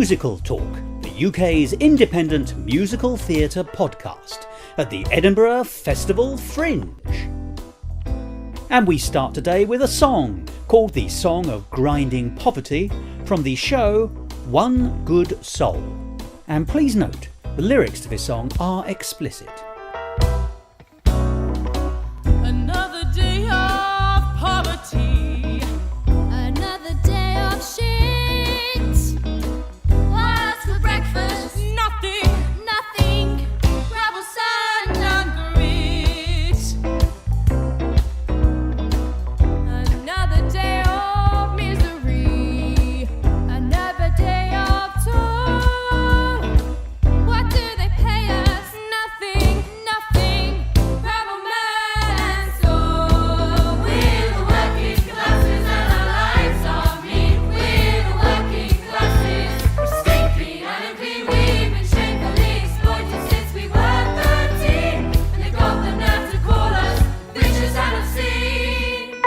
Musical Talk, the UK's independent musical theatre podcast at the Edinburgh Festival Fringe. And we start today with a song called The Song of Grinding Poverty from the show One Good Soul. And please note, the lyrics to this song are explicit. Another day of poverty, another day of shit. What's for breakfast? Nothing. Gravel, sand and grit. Another day of misery, another day of toil. What do they pay us? Nothing. Gravel, man, so we're the working classes and our lives are mean. We're the working classes. We're stinky and unclean. We've been shamefully exploited since we were 13. And they got the nerve to call us bitches and obscene.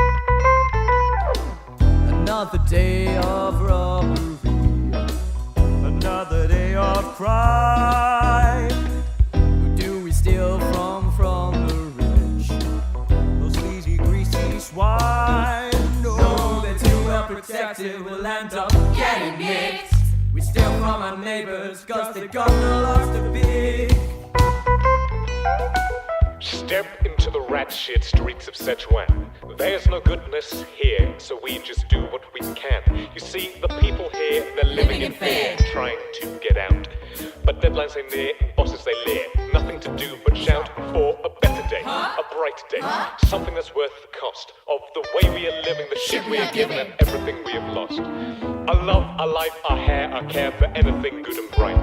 Another day of robbery, another day of crime. Who do we steal from the rich? Those sleazy, greasy swine. No, they're too well protected, we'll end up getting nicked. We steal from our neighbors, cause they got the lots to pick. Step into the rat shit streets of Sichuan. There's no goodness here, so we just do what we can. You see, the people here, they're living in fear, trying to get out. But deadlines they near and bosses they leer. Nothing to do but shout for a better day, a brighter day, something that's worth the cost of the way we are living, the shit we are given, and everything we have lost. Our love, our life, our hair, our care for anything good and bright.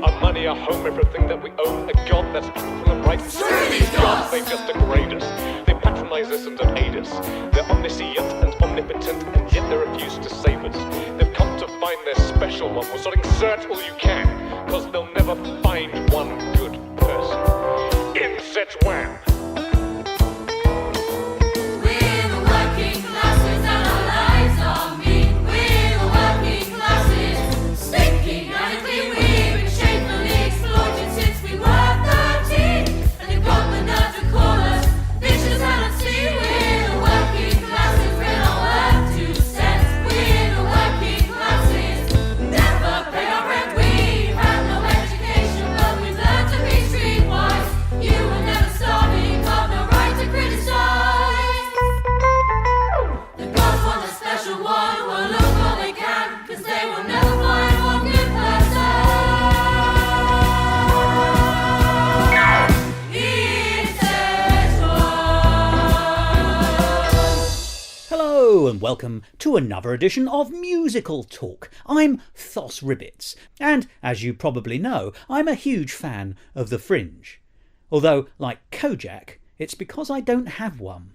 Our money, our home, everything that we own, a God that's truthful and right. Screw these gods! They just degrade us, they patronize us and don't aid us. They're omniscient and omnipotent, and yet they refuse to save us. They've come to find their special one, well, so insert all you can, cause they'll never find one good person in Sichuan. We're the working classes and our lives are mean. We're the working classes, stinking and unclean. We've been shamefully exploited since we were 13. And they've got the nerve to call us bitches and obscene. We're the working classes, we're not worth 2 cents. We're the working classes, never pay our rent. We've had no education, but we've learned to be streetwise. You were never starving, got no right to criticize. The gods want a special one, will look all they can, cause they will never find one good person in Sichuan. Hello and welcome to another edition of Musical Talk. I'm Thos and as you probably know, I'm a huge fan of the Fringe. Although, like Kojak, it's because I don't have one.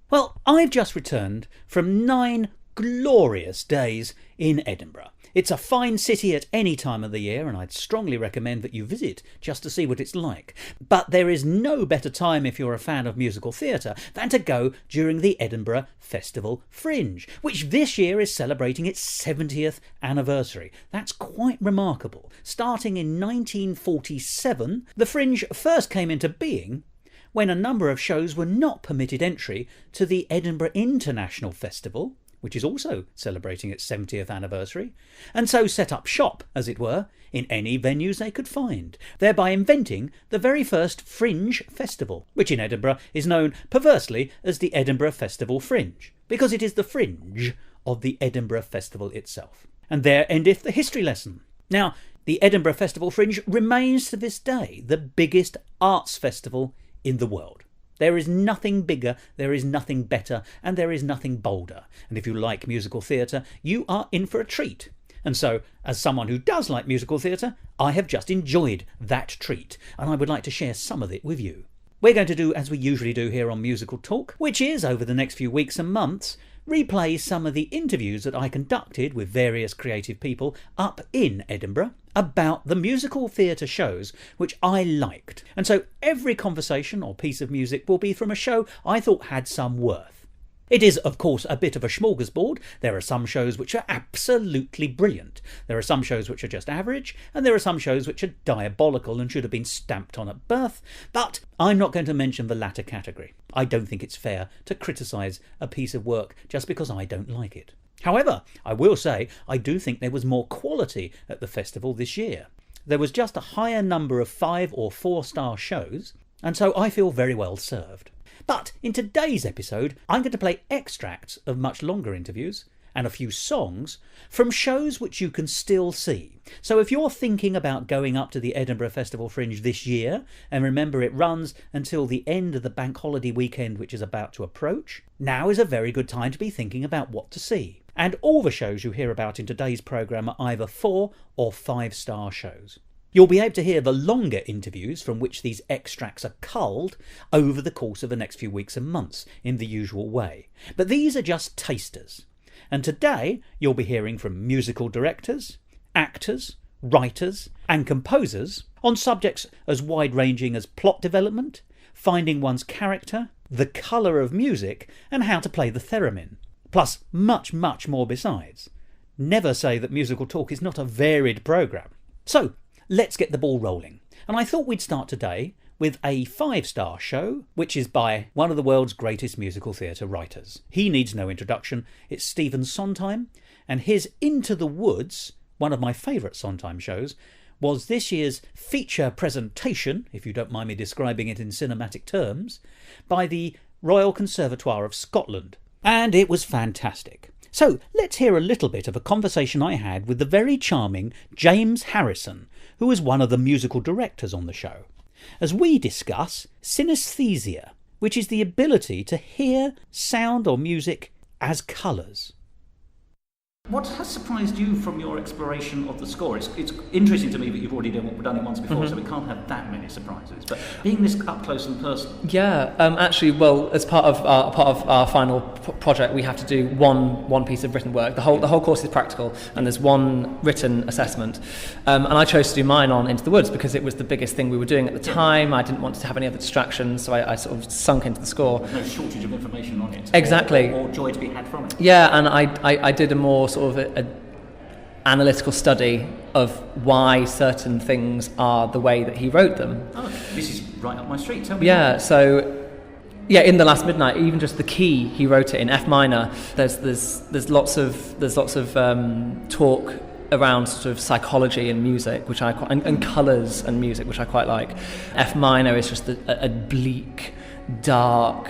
Well, I've just returned from 9 glorious days in Edinburgh. It's a fine city at any time of the year, and I'd strongly recommend that you visit just to see what it's like. But there is no better time if you're a fan of musical theatre than to go during the Edinburgh Festival Fringe, which this year is celebrating its 70th anniversary. That's quite remarkable. Starting in 1947, the Fringe first came into being when a number of shows were not permitted entry to the Edinburgh International Festival, which is also celebrating its 70th anniversary, and so set up shop, as it were, in any venues they could find, thereby inventing the very first Fringe festival, which in Edinburgh is known perversely as the Edinburgh Festival Fringe, because it is the fringe of the Edinburgh Festival itself. And there endeth the history lesson. Now, the Edinburgh Festival Fringe remains to this day the biggest arts festival in the world. There is nothing bigger, there is nothing better, and there is nothing bolder. And if you like musical theatre, you are in for a treat. And so, as someone who does like musical theatre, I have just enjoyed that treat, and I would like to share some of it with you. We're going to do as we usually do here on Musical Talk, which is, over the next few weeks and months, replay some of the interviews that I conducted with various creative people up in Edinburgh about the musical theatre shows which I liked. And so every conversation or piece of music will be from a show I thought had some worth. It is, of course, a bit of a smorgasbord. There are some shows which are absolutely brilliant. There are some shows which are just average, and there are some shows which are diabolical and should have been stamped on at birth. But I'm not going to mention the latter category. I don't think it's fair to criticise a piece of work just because I don't like it. However, I will say I do think there was more quality at the festival this year. There was just a higher number of 5 or 4-star shows, and so I feel very well served. But in today's episode, I'm going to play extracts of much longer interviews and a few songs from shows which you can still see. So if you're thinking about going up to the Edinburgh Festival Fringe this year, and remember it runs until the end of the bank holiday weekend which is about to approach, now is a very good time to be thinking about what to see. And all the shows you hear about in today's programme are either 4 or 5-star shows. You'll be able to hear the longer interviews from which these extracts are culled over the course of the next few weeks and months in the usual way. But these are just tasters. And today you'll be hearing from musical directors, actors, writers and composers on subjects as wide-ranging as plot development, finding one's character, the colour of music and how to play the theremin. Plus much, much more besides. Never say that Musical Talk is not a varied programme. So, let's get the ball rolling. And I thought we'd start today with a 5-star show, which is by one of the world's greatest musical theatre writers. He needs no introduction. It's Stephen Sondheim, and his Into the Woods, one of my favourite Sondheim shows, was this year's feature presentation, if you don't mind me describing it in cinematic terms, by the Royal Conservatoire of Scotland. And it was fantastic. So let's hear a little bit of a conversation I had with the very charming James Harrison, who is one of the musical directors on the show, as we discuss synaesthesia, which is the ability to hear sound or music as colours. What has surprised you from your exploration of the score? It's interesting to me that you've already done it once before, so we can't have that many surprises. But being this up close and personal. Yeah, actually, well, as part of our final project, we have to do one piece of written work. The whole course is practical, and there's one written assessment. And I chose to do mine on Into the Woods because it was the biggest thing we were doing at the time. I didn't want to have any other distractions, so I sort of sunk into the score. There's no shortage of information on it. Exactly. Or joy to be had from it. Yeah, and I did a more sort of a analytical study of why certain things are the way that he wrote them. Oh, this is right up my street. Tell me. Yeah, so in The Last Midnight, even just the key he wrote it in F minor. There's lots of talk around sort of psychology and music, which I quite, and colours and music, which I quite like. F minor is just a bleak, dark,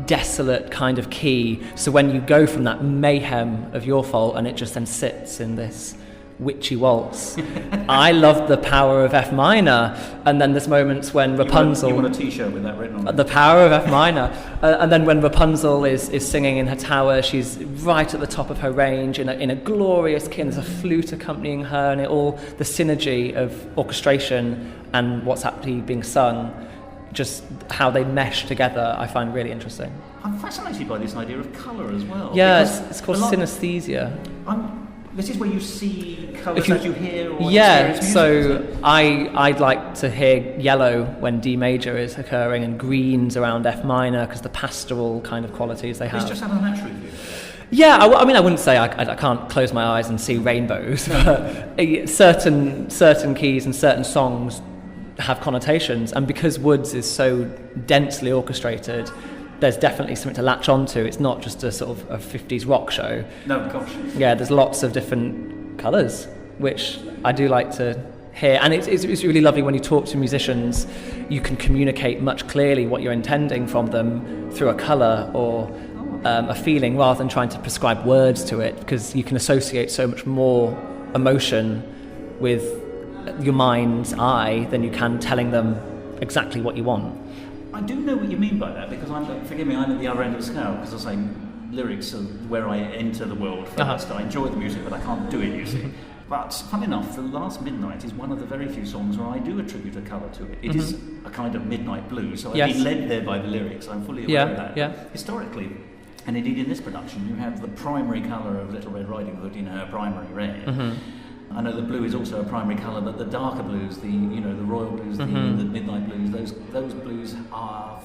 desolate kind of key, so when you go from that mayhem of Your Fault and it just then sits in this witchy waltz, I love the power of F minor. And then there's moments when Rapunzel, you want a t-shirt with that written on it. The power of F minor, and then when Rapunzel is singing in her tower, she's right at the top of her range in a glorious key, and there's a flute accompanying her, and the synergy of orchestration and what's actually being sung, just how they mesh together, I find really interesting. I'm fascinated by this idea of colour as well. Yeah, it's called synaesthesia. This is where you see colours as you hear or yeah, experience music, so I'd like to hear yellow when D major is occurring and greens around F minor because the pastoral kind of qualities they have. It's just sounding natural for you. Yeah, I mean, I wouldn't say I can't close my eyes and see rainbows, but certain keys and certain songs have connotations, and because Woods is so densely orchestrated, there's definitely something to latch onto. It's not just a sort of a 50s rock show. No, gosh. Yeah, there's lots of different colours, which I do like to hear. And it's really lovely when you talk to musicians, you can communicate much clearly what you're intending from them through a colour or a feeling, rather than trying to prescribe words to it, because you can associate so much more emotion with your mind's eye than you can telling them exactly what you want. I do know what you mean by that, because forgive me, I'm at the other end of the scale, because I say lyrics are where I enter the world first. I enjoy the music, but I can't do it, you see. But fun enough, The Last Midnight is one of the very few songs where I do attribute a colour to it. It is a kind of midnight blues, so I've been led there by the lyrics. I'm fully aware of that. Yeah. Historically, and indeed in this production, you have the primary colour of Little Red Riding Hood in her primary red. I know the blue is also a primary colour, but the darker blues, the royal blues, the midnight blues, those blues are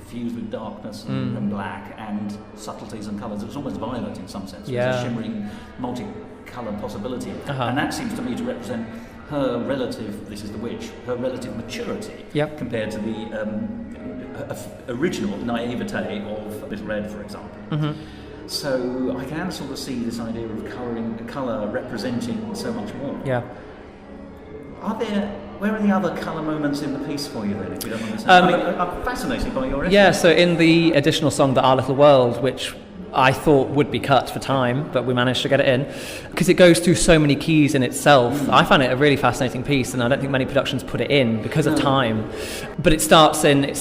fused with darkness and black and subtleties and colours. It was almost violet in some sense. It Yeah. was a shimmering, multi-coloured possibility. Uh-huh. And that seems to me to represent her relative, this is the witch, her relative maturity Yep. compared to the original naivete of Little Red, for example. Mm-hmm. So I can sort of see this idea of colour representing so much more. Yeah. Where are the other colour moments in the piece for you then, if you don't understand? I'm fascinated by your essay. Yeah, so in the additional song, The Our Little World, which I thought would be cut for time, but we managed to get it in, because it goes through so many keys in itself. I found it a really fascinating piece, and I don't think many productions put it in because of time. But it starts in this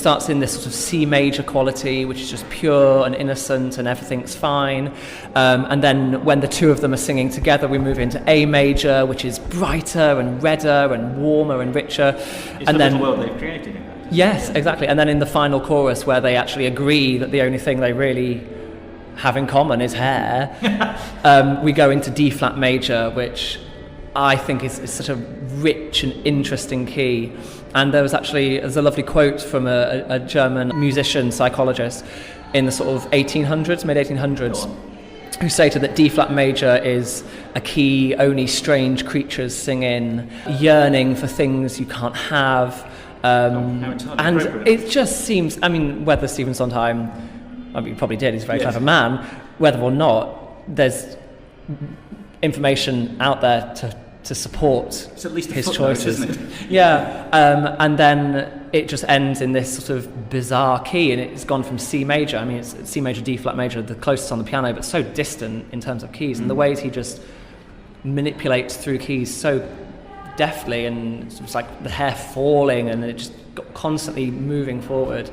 sort of C major quality, which is just pure and innocent, and everything's fine. And then when the two of them are singing together, we move into A major, which is brighter and redder and warmer and richer. It's the little world they've created in that. Yes, exactly. And then in the final chorus, where they actually agree that the only thing they really have in common is hair, we go into D flat major, which I think is such a rich and interesting key. And there's a lovely quote from a German musician psychologist in the sort of 1800s, mid 1800s, who stated that D flat major is a key only strange creatures sing in, yearning for things you can't have. And it just seems, I mean, whether Stephen Sondheim, I mean, he probably did, he's a very clever man, whether or not there's information out there to support it's at least his footnote, choices. isn't it? Yeah, and then it just ends in this sort of bizarre key, and it's gone from C major, I mean, it's C major, D flat major, the closest on the piano, but so distant in terms of keys, and the ways he just manipulates through keys so deftly, and it's like the hair falling, and it just constantly moving forward.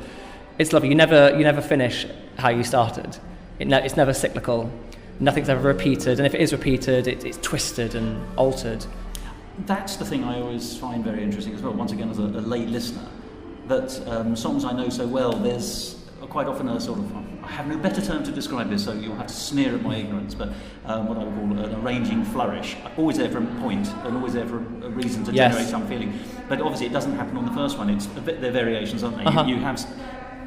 It's lovely. You never finish how you started. It's never cyclical. Nothing's ever repeated, and if it is repeated, it's twisted and altered. That's the thing I always find very interesting as well, once again as a lay listener, that songs I know so well, there's quite often a sort of, I have no better term to describe this, so you'll have to sneer at my ignorance, but what I would call an arranging flourish. Always there for a point, and always there for a reason to generate some feeling. But obviously it doesn't happen on the first one, they're variations, aren't they? Uh-huh. You have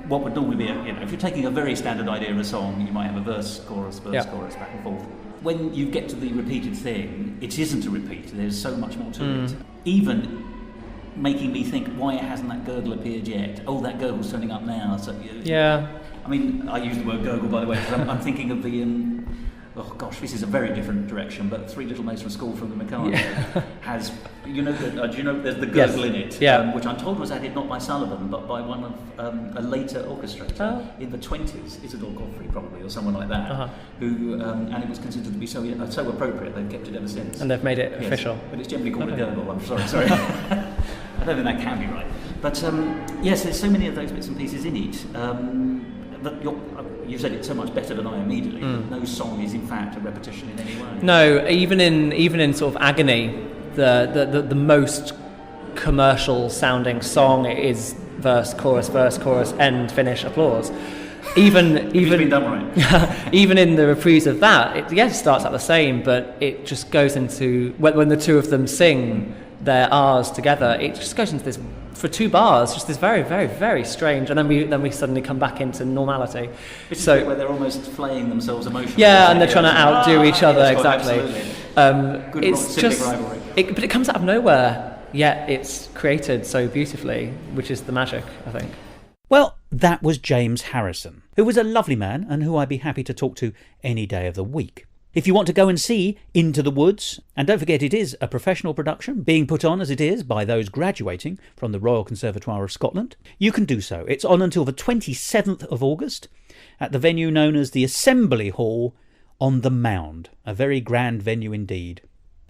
what would normally be, if you're taking a very standard idea of a song, you might have a verse, chorus, chorus, back and forth. When you get to the repeated thing, it isn't a repeat, there's so much more to it. Even making me think, why hasn't that gurgle appeared yet? Oh, that gurgle's turning up now. So, Yeah. I mean, I use the word gurgle, by the way, because I'm thinking of the, oh gosh, this is a very different direction, but Three Little Maids from School from the Mikado has, do you know there's the gurgle in it, which I'm told was added not by Sullivan, but by one of a later orchestrator in the 20s, Isidore Godfrey probably, or someone like that, who, and it was considered to be so appropriate, they've kept it ever since. And they've made it official. But it's generally called a gurgle, I'm sorry. I don't think that can be right. But yes, there's so many of those bits and pieces in it. But you said it so much better than I immediately. No song is in fact a repetition in any way. No, even in sort of Agony, the most commercial sounding song is verse, chorus, end, finish, applause. Even been done right. Even in the reprise of that, it starts out the same, but it just goes into when the two of them sing their R's together, it just goes into this, for 2 bars, just this very, very, very strange, and then we suddenly come back into normality. It's so where they're almost flaying themselves emotionally. Yeah, and they're trying to outdo each other, exactly. Good it's just, rivalry. But it comes out of nowhere, yet it's created so beautifully, which is the magic, I think. Well, that was James Harrison, who was a lovely man and who I'd be happy to talk to any day of the week. If you want to go and see Into the Woods, and don't forget it is a professional production, being put on as it is by those graduating from the Royal Conservatoire of Scotland, you can do so. It's on until the 27th of August at the venue known as the Assembly Hall on the Mound, a very grand venue indeed.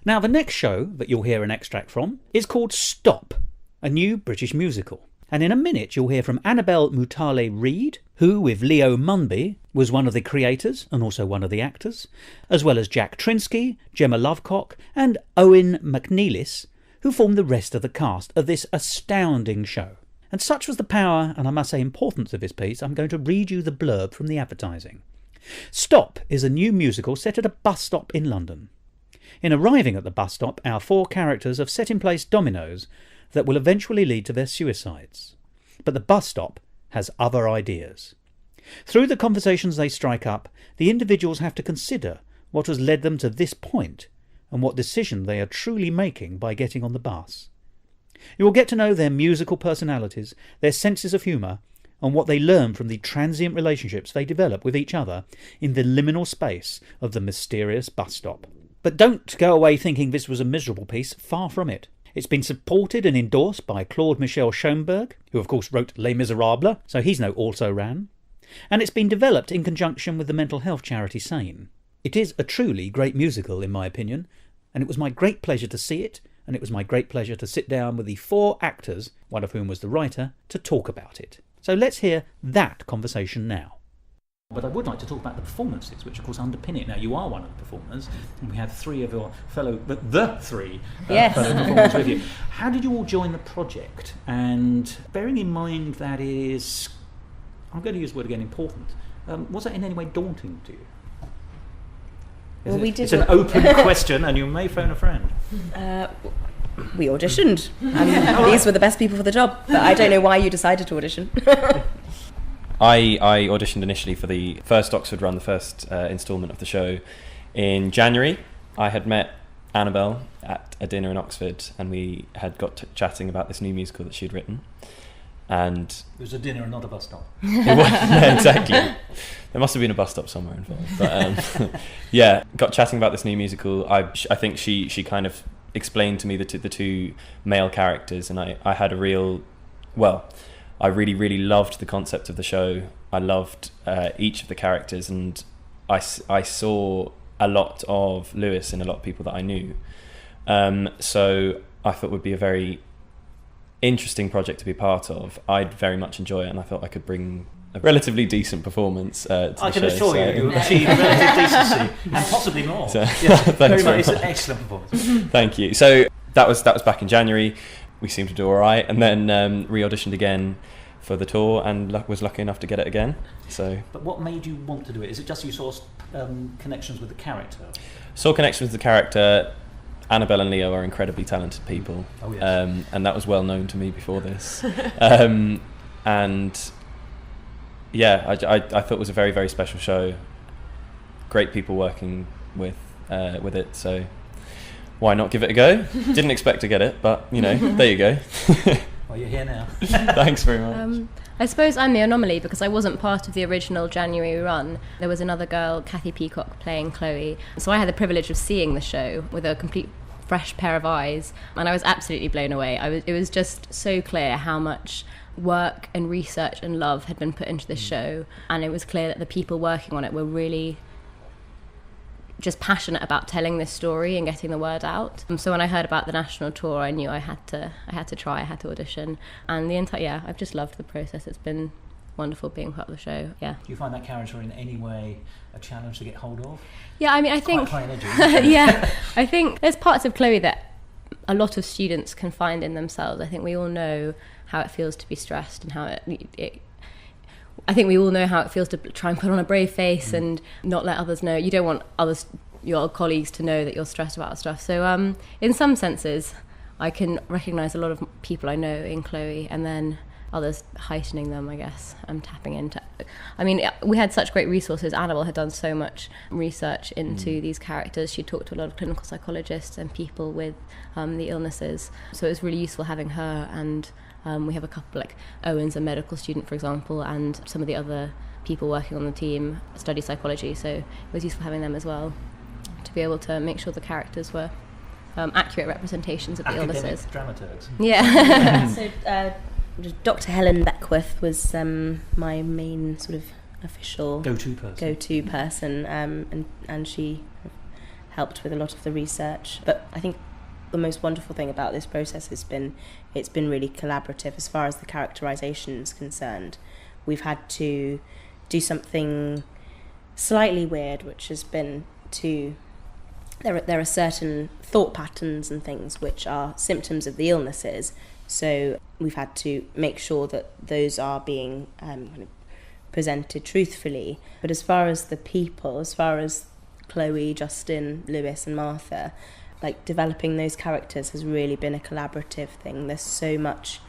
Now, the next show that you'll hear an extract from is called Stop, a new British musical. And in a minute you'll hear from Annabelle Mutale-Reid, who, with Leo Munby, was one of the creators and also one of the actors, as well as Jack Trinsky, Gemma Lovecock and Owen McNeilis, who formed the rest of the cast of this astounding show. And such was the power, and I must say importance of this piece, I'm going to read you the blurb from the advertising. Stop is a new musical set at a bus stop in London. In arriving at the bus stop, our 4 characters have set in place dominoes that will eventually lead to their suicides. But the bus stop has other ideas. Through the conversations they strike up, the individuals have to consider what has led them to this point and what decision they are truly making by getting on the bus. You will get to know their musical personalities, their senses of humour, and what they learn from the transient relationships they develop with each other in the liminal space of the mysterious bus stop. But don't go away thinking this was a miserable piece, far from it. It's been supported and endorsed by Claude Michel Schoenberg, who of course wrote Les Miserables, so he's no also-ran. And it's been developed in conjunction with the mental health charity Sane. It is a truly great musical, in my opinion, and it was my great pleasure to see it, and it was my great pleasure to sit down with the 4 actors, one of whom was the writer, to talk about it. So let's hear that conversation now. But I would like to talk about the performances, which of course underpin it. Now, you are one of the performers, and we have 3 of your fellow, the 3 Yes. fellow performers with you. How did you all join the project? And bearing in mind that is, I'm going to use the word again, important, was that in any way daunting to you? Well, we did It's an open question, and you may phone a friend. We auditioned, and these were the best people for the job. But I don't know why you decided to audition. I auditioned initially for the first Oxford run, the first instalment of the show in January. I had met Annabelle at a dinner in Oxford, and we had got chatting about this new musical that she'd written. And It was a dinner and not a bus stop. it was, yeah, exactly. There must have been a bus stop somewhere involved. But yeah, got chatting about this new musical. I think she kind of explained to me the two male characters, and I had a real, well, I really, really loved the concept of the show. I loved each of the characters, and I saw a lot of Lewis in a lot of people that I knew. So I thought it would be a very interesting project to be part of. I'd very much enjoy it, and I thought I could bring a relatively decent performance to the show. I can assure you achieved relative decency and possibly more. So, yeah, thanks very It's an much. excellent performance. Thank you. So that was back in January. We seemed to do all right, and then re-auditioned again for the tour, and was lucky enough to get it again. So, But what made you want to do it? Is it just you saw connections with the character? saw connections with the character. Annabelle and Leo are incredibly talented people. Oh, yes. And that was well known to me before this. And yeah, I thought it was a very, very special show. Great people working with it, so why not give it a go? Didn't expect to get it, but there you go. Well, you're here now. Thanks very much. I suppose I'm the anomaly because I wasn't part of the original January run. There was another girl, Kathy Peacock, playing Chloe. So I had the privilege of seeing the show with a complete fresh pair of eyes, and I was absolutely blown away. It was just so clear how much work and research and love had been put into this show, and it was clear that the people working on it were really just passionate about telling this story and getting the word out. So when I heard about the national tour, I knew I had to audition, and I've just loved the process. It's been wonderful being part of the show. Yeah. Do you find that character in any way a challenge to get hold of? Yeah, I mean, I think Quite high energy. yeah, I think there's parts of Chloe that a lot of students can find in themselves. I think we all know how it feels to be stressed and how I think we all know how it feels to try and put on a brave face and not let others know. You don't want your colleagues to know that you're stressed about stuff. So in some senses, I can recognise a lot of people I know in Chloe, and then others heightening them, I guess. I'm tapping into... I mean, we had such great resources. Annabelle had done so much research into these characters. She talked to a lot of clinical psychologists and people with the illnesses. So it was really useful having her, and we have a couple, like Owen's a medical student, for example, and some of the other people working on the team study psychology. So it was useful having them as well to be able to make sure the characters were accurate representations of the illnesses. Dramaturgs. Yeah. So Dr. Helen Beckworth was my main sort of official Go-to person. and she helped with a lot of the research. But I think the most wonderful thing about this process has been it's been really collaborative as far as the characterisation is concerned. We've had to do something slightly weird, which has been there are certain thought patterns and things which are symptoms of the illnesses. So we've had to make sure that those are being kind of presented truthfully. But as far as the people, as far as Chloe, Justin, Lewis and Martha, like developing those characters has really been a collaborative thing. There's so much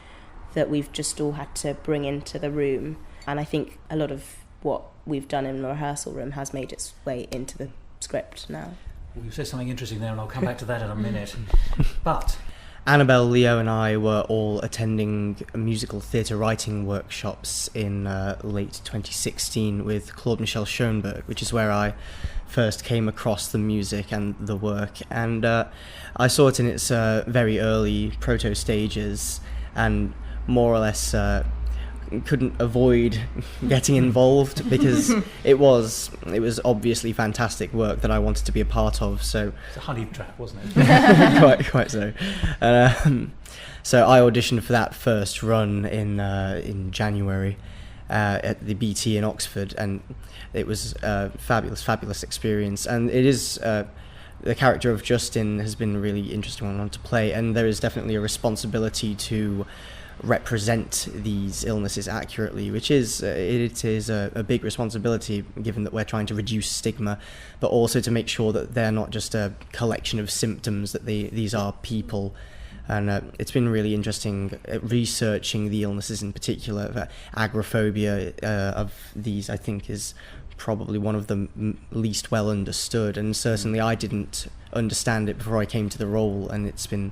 that we've just all had to bring into the room. And I think a lot of what we've done in the rehearsal room has made its way into the script now. Well, you said something interesting there, and I'll come back to that in a minute. But Annabelle, Leo and I were all attending musical theatre writing workshops in late 2016 with Claude Michel Schoenberg, which is where I first came across the music and the work. And I saw it in its very early proto stages and more or less couldn't avoid getting involved because it was obviously fantastic work that I wanted to be a part of. So it's a honey trap, wasn't it? quite so. So I auditioned for that first run in January at the BT in Oxford, and it was a fabulous experience. And it is the character of Justin has been a really interesting one to play, and there is definitely a responsibility to represent these illnesses accurately, which is a big responsibility given that we're trying to reduce stigma, but also to make sure that they're not just a collection of symptoms, that these are people. And it's been really interesting researching the illnesses in particular. Agoraphobia of these, I think, is probably one of the least well understood, and certainly I didn't understand it before I came to the role, and it's been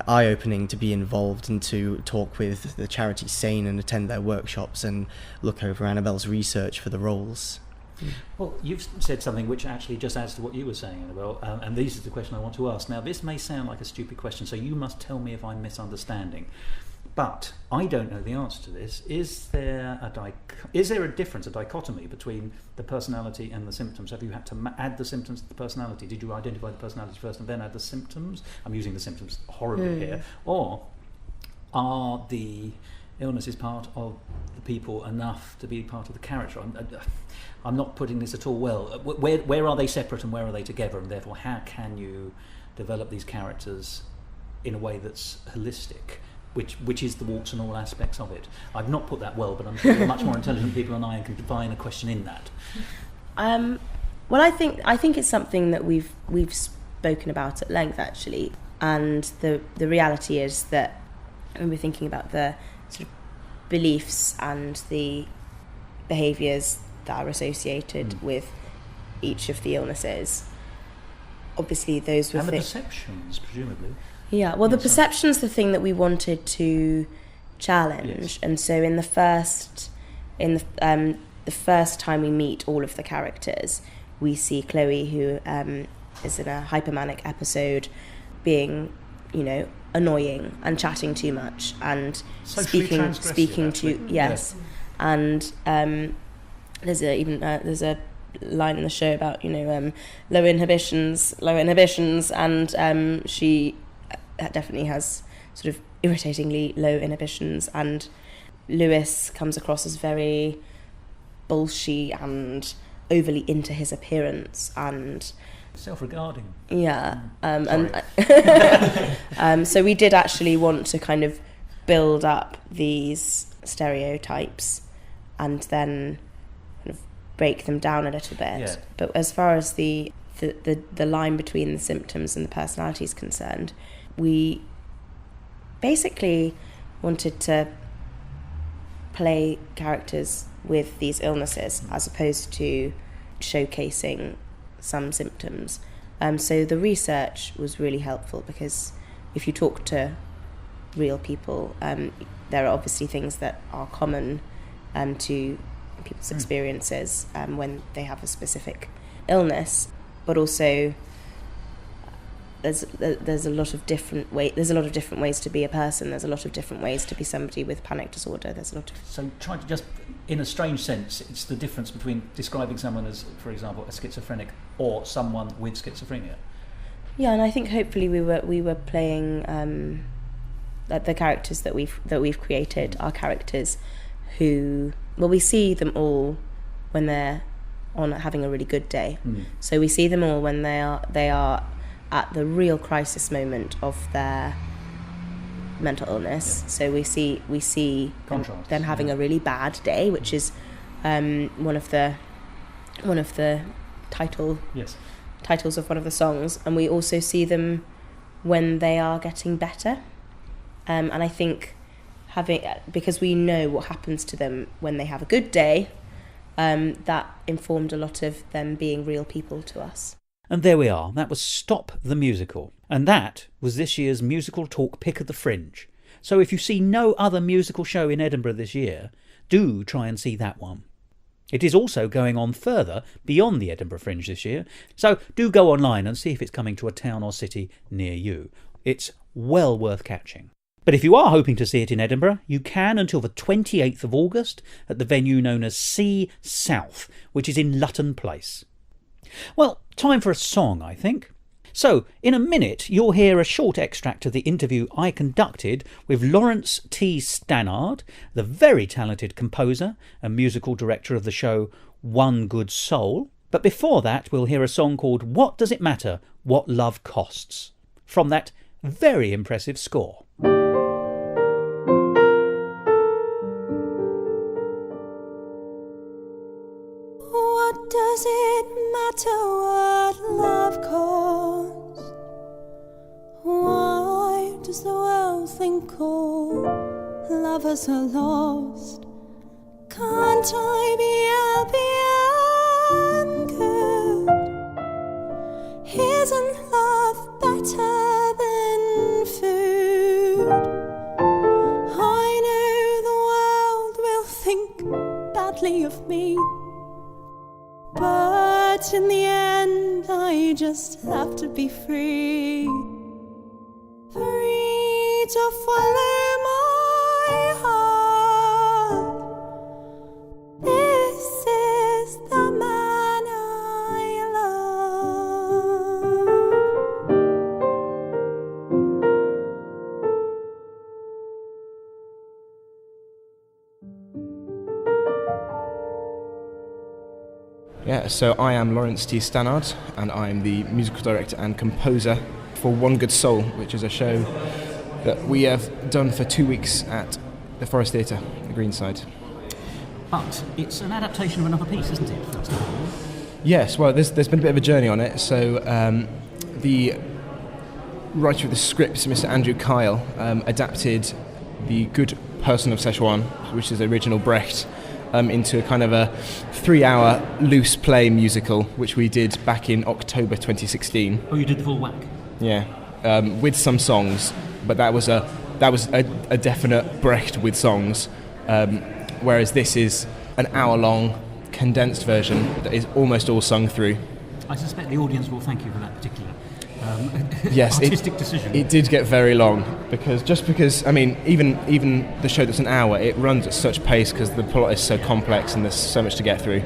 eye-opening to be involved and to talk with the charity Sane and attend their workshops and look over Annabelle's research for the roles. Well, you've said something which actually just adds to what you were saying, Annabelle, and this is the question I want to ask. Now, this may sound like a stupid question, so you must tell me if I'm misunderstanding. But I don't know the answer to this. Is there a difference, a dichotomy between the personality and the symptoms? Have you had to add the symptoms to the personality? Did you identify the personality first and then add the symptoms? I'm using the symptoms horribly here. Or are the illnesses part of the people enough to be part of the character? I'm not putting this at all well. Where are they separate and where are they together? And therefore, how can you develop these characters in a way that's holistic? Which is the warts and all aspects of it. I've not put that well, but I'm sure there are much more intelligent people than I and can define a question in that. Well, I think it's something that we've spoken about at length, actually. And the reality is that when we're thinking about the sort of beliefs and the behaviours that are associated with each of the illnesses, obviously those were and the perceptions, presumably. Yeah, well, the perception's the thing that we wanted to challenge, yes. And so in the first time we meet all of the characters, we see Chloe, who is in a hypomanic episode, being, annoying and chatting too much and speaking too yes, and there's a line in the show about low inhibitions, and she definitely has sort of irritatingly low inhibitions, and Lewis comes across as very bullshy and overly into his appearance and self-regarding. Yeah, so we did actually want to kind of build up these stereotypes and then kind of break them down a little bit. Yeah. But as far as the line between the symptoms and the personality is concerned, we basically wanted to play characters with these illnesses as opposed to showcasing some symptoms. So the research was really helpful because if you talk to real people, there are obviously things that are common to people's experiences when they have a specific illness, but also there's a lot of different ways to be a person. There's a lot of different ways to be somebody with panic disorder. So trying to just, in a strange sense, it's the difference between describing someone as, for example, a schizophrenic or someone with schizophrenia. Yeah, and I think hopefully we were playing the characters that we've created are characters who, well, we see them all when they're on having a really good day. So we see them all when they are at the real crisis moment of their mental illness. Yeah. So we see them having a really bad day, which is one of the titles of one of the songs, and we also see them when they are getting better. And I think because we know what happens to them when they have a good day, that informed a lot of them being real people to us. And there we are. That was Stop the Musical. And that was this year's Musical Talk Pick of the Fringe. So if you see no other musical show in Edinburgh this year, do try and see that one. It is also going on further beyond the Edinburgh Fringe this year, so do go online and see if it's coming to a town or city near you. It's well worth catching. But if you are hoping to see it in Edinburgh, you can until the 28th of August at the venue known as C South, which is in Lutton Place. Well, time for a song, I think. So, in a minute, you'll hear a short extract of the interview I conducted with Lawrence T. Stannard, the very talented composer and musical director of the show One Good Soul. But before that, we'll hear a song called What Does It Matter What Love Costs? From that very impressive score. What does it matter what love costs? Why does the world think all lovers are lost? Can't I be happy and good? Isn't love better than food? I know the world will think badly of me, but in the end I just have to be free. Free to follow my heart. This is the man I love. Yeah, so I am Lawrence T. Stannard, and I'm the musical director and composer for One Good Soul, which is a show that we have done for 2 weeks at the Forest Theatre, the Greenside. But it's an adaptation of another piece, isn't it, first of all? Yes, well, there's been a bit of a journey on it. So the writer of the script, Mr. Andrew Kyle, adapted The Good Person of Szechuan, which is the original Brecht, into a kind of a 3-hour loose play musical, which we did back in October 2016. Oh, you did the full whack? Yeah, with some songs, but that was a definite Brecht with songs, whereas this is an hour-long condensed version that is almost all sung through. I suspect the audience will thank you for that particular yes, artistic decision. It did get very long because I mean even the show that's an hour, it runs at such pace because the plot is so complex and there's so much to get through.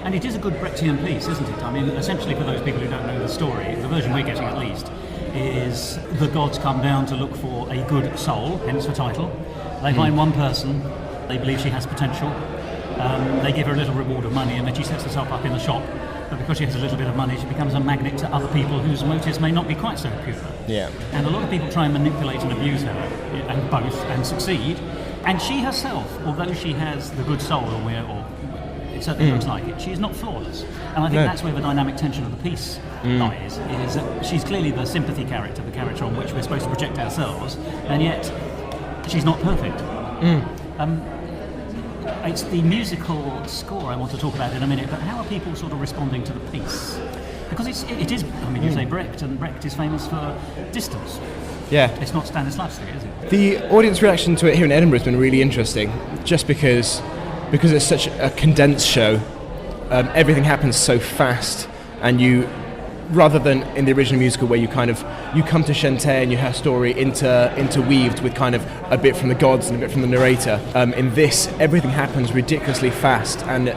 And it is a good Brechtian piece, isn't it? I mean, essentially, for those people who don't know the story, the version we're getting at least, is the gods come down to look for a good soul, hence the title. They find one person, they believe she has potential, they give her a little reward of money, and then she sets herself up in the shop. But because she has a little bit of money, she becomes a magnet to other people whose motives may not be quite so pure. Yeah. And a lot of people try and manipulate and abuse her, and succeed. And she herself, although she has the good soul, or it certainly looks like it, she is not flawless. And I think that's where the dynamic tension of the piece lies, is that she's clearly the sympathy character, the character on which we're supposed to project ourselves, and yet she's not perfect. It's the musical score I want to talk about in a minute, but how are people sort of responding to the piece? Because it is, I mean, you say Brecht, and Brecht is famous for distance. Yeah. It's not Stanislavski, is it? The audience reaction to it here in Edinburgh has been really interesting, just because it's such a condensed show. Everything happens so fast, and you, rather than in the original musical where you come to Shantae and you have story interweaved with kind of a bit from the gods and a bit from the narrator. In this, everything happens ridiculously fast, and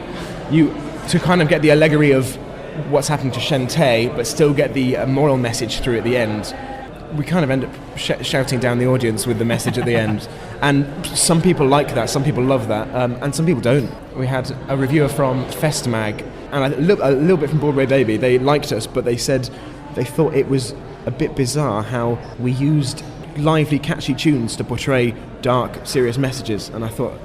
you to kind of get the allegory of what's happening to Shantae, but still get the moral message through at the end. We kind of end up shouting down the audience with the message at the end, and some people like that, some people love that, and some people don't. We had a reviewer from Festmag, and a little bit from Broadway Baby. They liked us, but they said they thought it was a bit bizarre how we used lively, catchy tunes to portray dark, serious messages, and I thought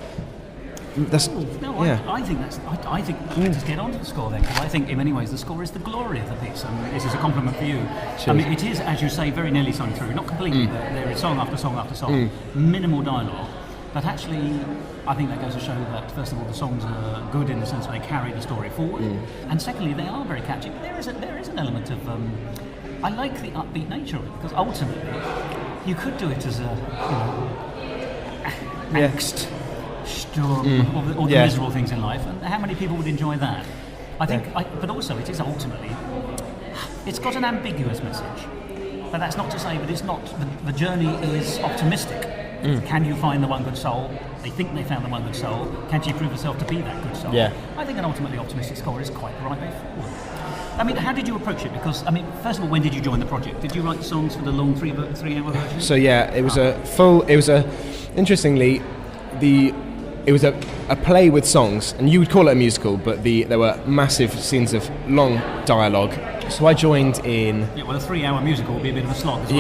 that's I think let us get on to the score then, because I think in many ways the score is the glory of the piece, and this is a compliment for you. Cheers. I mean, it is, as you say, very nearly sung through, not completely. There is song after song after song, minimal dialogue, But actually, I think that goes to show that, first of all, the songs are good in the sense that they carry the story forward, and secondly, they are very catchy. But there is an element of I like the upbeat nature of it, because ultimately, you could do it as a angst, Sturm, or the miserable things in life, and how many people would enjoy that? I think, but also it is ultimately, it's got an ambiguous message. But that's not to say that it's not, the journey is optimistic. Can you find the one good soul? They think they found the one good soul. Can you prove yourself to be that good soul? Yeah. I think an ultimately optimistic score is quite the right way forward. I mean, how did you approach it? Because, I mean, first of all, when did you join the project? Did you write songs for the long 3-hour version? So yeah, it was interestingly, it was a play with songs, and you would call it a musical, but there were massive scenes of long dialogue. So I joined in... Yeah, well, a 3-hour musical would be a bit of a slog as well.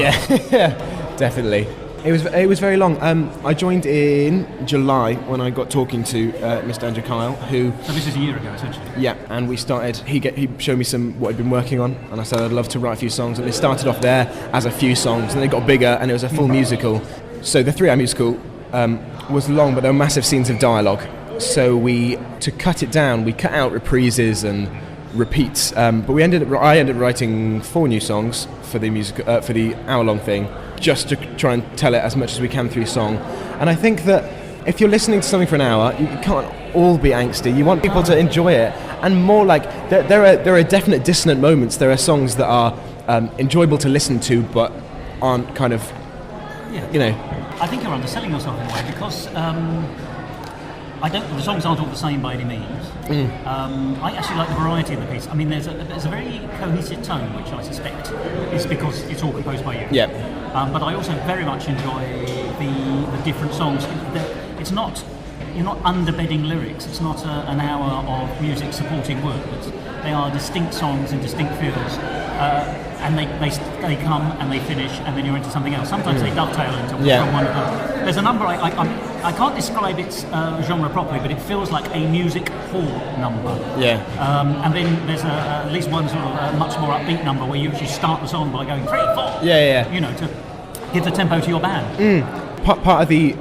Yeah, definitely. It was very long. I joined in July when I got talking to Mr. Andrew Kyle, who... So this is a year ago, essentially. Yeah, and we started... He showed me what he'd been working on, and I said I'd love to write a few songs, and it started off there as a few songs, and it got bigger, and it was a full musical. So the 3-hour musical was long, but there were massive scenes of dialogue. So to cut it down, we cut out reprises and repeats, but I ended up writing 4 new songs for the for the hour-long thing, just to try and tell it as much as we can through song. And I think that if you're listening to something for an hour, you can't all be angsty. You want people to enjoy it, and more like there are definite dissonant moments. There are songs that are enjoyable to listen to, but aren't kind of, I think you're underselling yourself in a way, because the songs aren't all the same by any means. I actually like the variety of the piece. I mean, there's a very cohesive tone, which I suspect is because it's all composed by you. Yeah. But I also very much enjoy the different songs. It's not, you're not underbedding lyrics. It's not an hour of music supporting words. They are distinct songs in distinct fields. And they come and they finish, and then you're into something else. Sometimes they dovetail into from one of them. There's a number, I can't describe its genre properly, but it feels like a music hall number. Yeah. And then there's at least one sort of much more upbeat number where you actually start the song by going 3, 4. Yeah. To give the tempo to your band. Part of the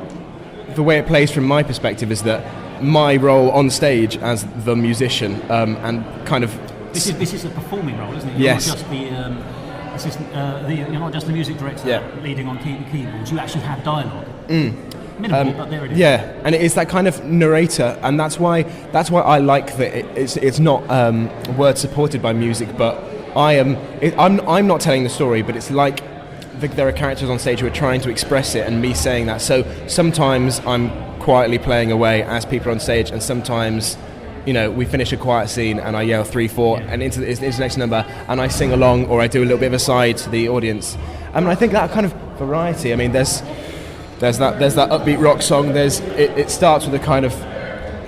way it plays from my perspective is that my role on stage as the musician and kind of... This is a performing role, isn't it? Yes. You're not just the assistant. You're not just the music director leading on keyboards. You actually have dialogue. Minimal, but there it is. Yeah, and it is that kind of narrator, and that's why I like that it's not word supported by music, but I'm not telling the story, but it's like there are characters on stage who are trying to express it, and me saying that. So sometimes I'm quietly playing away as people are on stage, and sometimes, we finish a quiet scene and I yell 3, 4 and into the next number, and I sing along, or I do a little bit of a side to the audience. I mean, I think that kind of variety. I mean, there's that upbeat rock song. It starts with a kind of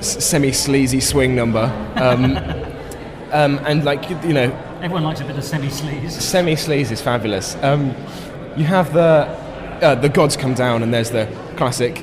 semi-sleazy swing number, and everyone likes a bit of semi-sleaze. Semi-sleaze is fabulous. You have the gods come down, and there's the classic,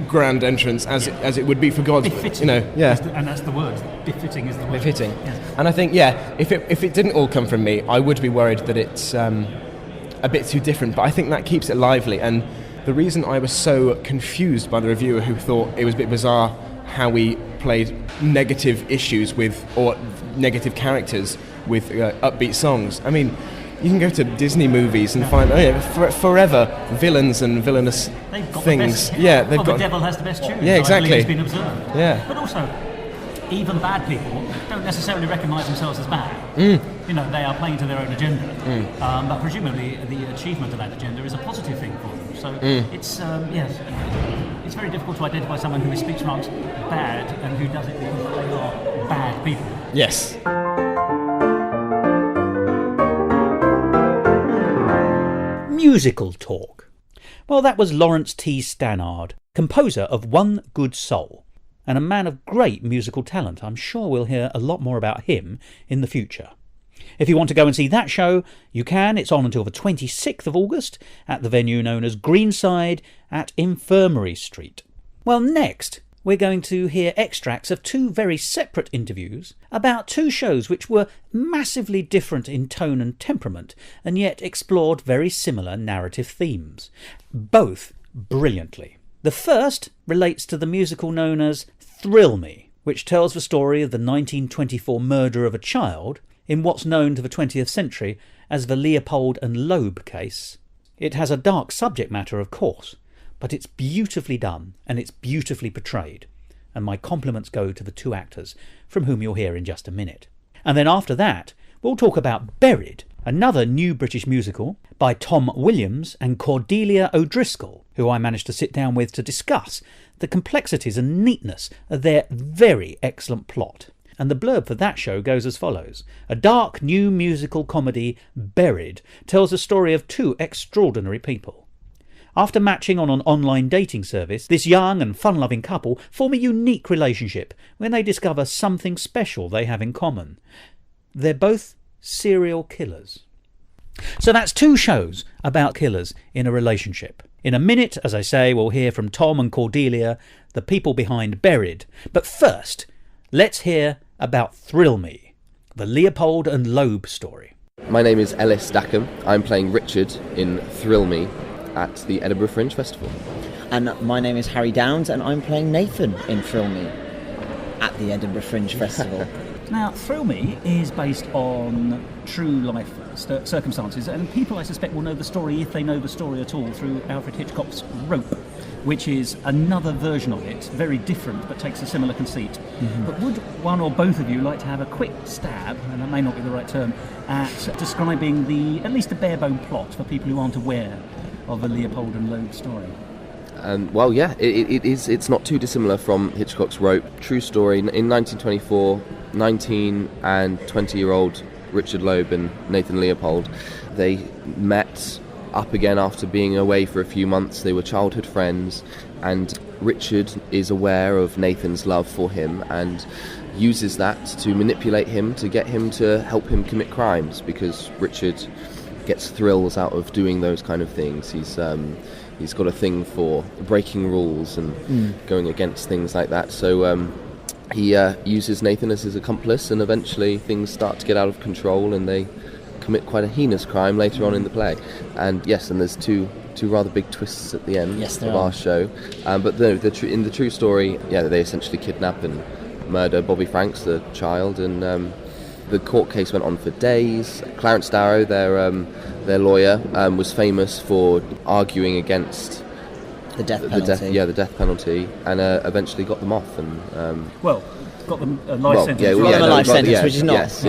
grand entrance as it would be for gods. Befitting. And that's the word. Befitting is the word. Befitting. Yes. And I think, if it didn't all come from me, I would be worried that it's a bit too different. But I think that keeps it lively. And the reason I was so confused by the reviewer who thought it was a bit bizarre how we played negative issues or negative characters with upbeat songs. I mean, you can go to Disney movies and find forever villains and villainous things. The best, they've got. The devil has the best tune. Yeah, exactly. It's been observed. Yeah. But also, even bad people don't necessarily recognise themselves as bad. They are playing to their own agenda. But presumably, the achievement of that agenda is a positive thing for them. So it's very difficult to identify someone who is speech marks bad and who does it because they are bad people. Yes. Musical talk. Well, that was Lawrence T. Stannard, composer of One Good Soul, and a man of great musical talent. I'm sure we'll hear a lot more about him in the future. If you want to go and see that show, you can. It's on until the 26th of August at the venue known as Greenside at Infirmary Street. Well, next, we're going to hear extracts of 2 very separate interviews about 2 shows which were massively different in tone and temperament, and yet explored very similar narrative themes. Both brilliantly. The first relates to the musical known as Thrill Me, which tells the story of the 1924 murder of a child in what's known to the 20th century as the Leopold and Loeb case. It has a dark subject matter, of course, but it's beautifully done and it's beautifully portrayed, and my compliments go to the two actors, from whom you'll hear in just a minute. And then after that, we'll talk about Buried, another new British musical by Tom Williams and Cordelia O'Driscoll, who I managed to sit down with to discuss the complexities and neatness of their very excellent plot. And the blurb for that show goes as follows. A dark new musical comedy, Buried, tells the story of two extraordinary people. After matching on an online dating service, this young and fun-loving couple form a unique relationship when they discover something special they have in common. They're both serial killers. So that's two shows about killers in a relationship. In a minute, as I say, we'll hear from Tom and Cordelia, the people behind Buried. But first, let's hear about Thrill Me, the Leopold and Loeb story. My name is Ellis Stackham. I'm playing Richard in Thrill Me at the Edinburgh Fringe Festival. And my name is Harry Downs, and I'm playing Nathan in Thrill Me at the Edinburgh Fringe Festival. Now, Thrill Me is based on true life circumstances, and people, I suspect, will know the story, if they know the story at all, through Alfred Hitchcock's Rope, which is another version of it, very different, but takes a similar conceit. Mm-hmm. But would one or both of you like to have a quick stab, and that may not be the right term, at describing at least the bare-bone plot for people who aren't aware of the Leopold and Loeb story? Well, yeah, it's not too dissimilar from Hitchcock's Rope. True story. In 1924, 19 and 20-year-old Richard Loeb and Nathan Leopold, they met up again after being away for a few months. They were childhood friends, and Richard is aware of Nathan's love for him and uses that to manipulate him, to get him to help him commit crimes, because Richard gets thrills out of doing those kind of things. He's got a thing for breaking rules and going against things like that. So he uses Nathan as his accomplice, and eventually things start to get out of control and they commit quite a heinous crime later on in the play. And yes, and there's two rather big twists at the end of our show. But in the true story, yeah, they essentially kidnap and murder Bobby Franks, the child, and the court case went on for days. Clarence Darrow, their lawyer, was famous for arguing against the death penalty. The death penalty, and eventually got them off. And got them a life sentence. A life sentence, which is not. Yes,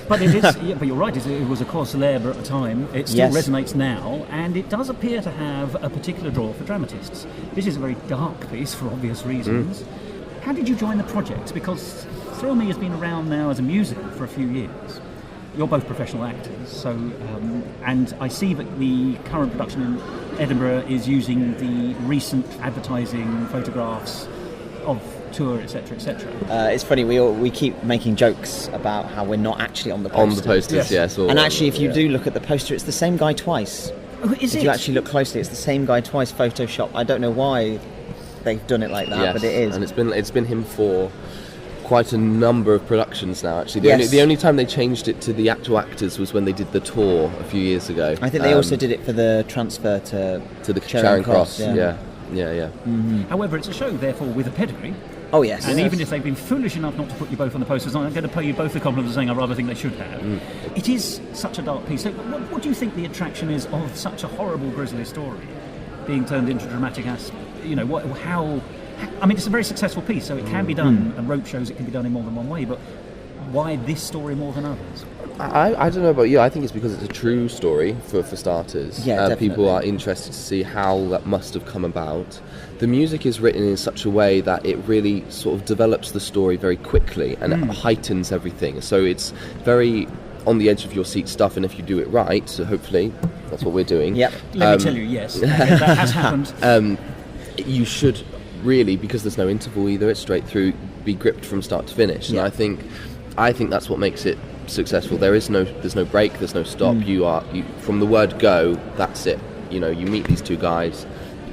But it is. But you're right. It was, of course, célèbre at the time. It still resonates now, and it does appear to have a particular draw for dramatists. This is a very dark piece for obvious reasons. How did you join the project? Because Thrill Me has been around now as a musical for a few years. You're both professional actors, so and I see that the current production in Edinburgh is using the recent advertising photographs of tour, etc., etc. It's funny, we keep making jokes about how we're not actually on the poster. On the posters, yes. And actually, if you do look at the poster, it's the same guy twice. Oh, is it? If you actually look closely, it's the same guy twice, Photoshop. I don't know why they've done it like that, but it is. And it's been him for quite a number of productions now, actually. The only time they changed it to the actual actors was when they did the tour a few years ago. I think they also did it for the transfer to the Charing Cross. Yeah. Mm-hmm. However, it's a show, therefore, with a pedigree. Oh, yes. And even if they've been foolish enough not to put you both on the posters, I'm going to pay you both the compliment of saying I rather think they should have. It is such a dark piece. So what do you think the attraction is of such a horrible, grisly story being turned into dramatic aspect? I mean, it's a very successful piece, so it can be done, and Rope shows it can be done in more than one way, but why this story more than others? I don't know about you. I think it's because it's a true story, for starters. Yeah, definitely. People are interested to see how that must have come about. The music is written in such a way that it really sort of develops the story very quickly, and it heightens everything. So it's very on the edge of your seat stuff, and if you do it right, so hopefully that's what we're doing. Yep. Let me tell you, yes, that has happened. You should really, because there's no interval either, it's straight through, be gripped from start to finish. And I think that's what makes it successful. There's no break, there's no stop. You from the word go, that's it. You meet these two guys,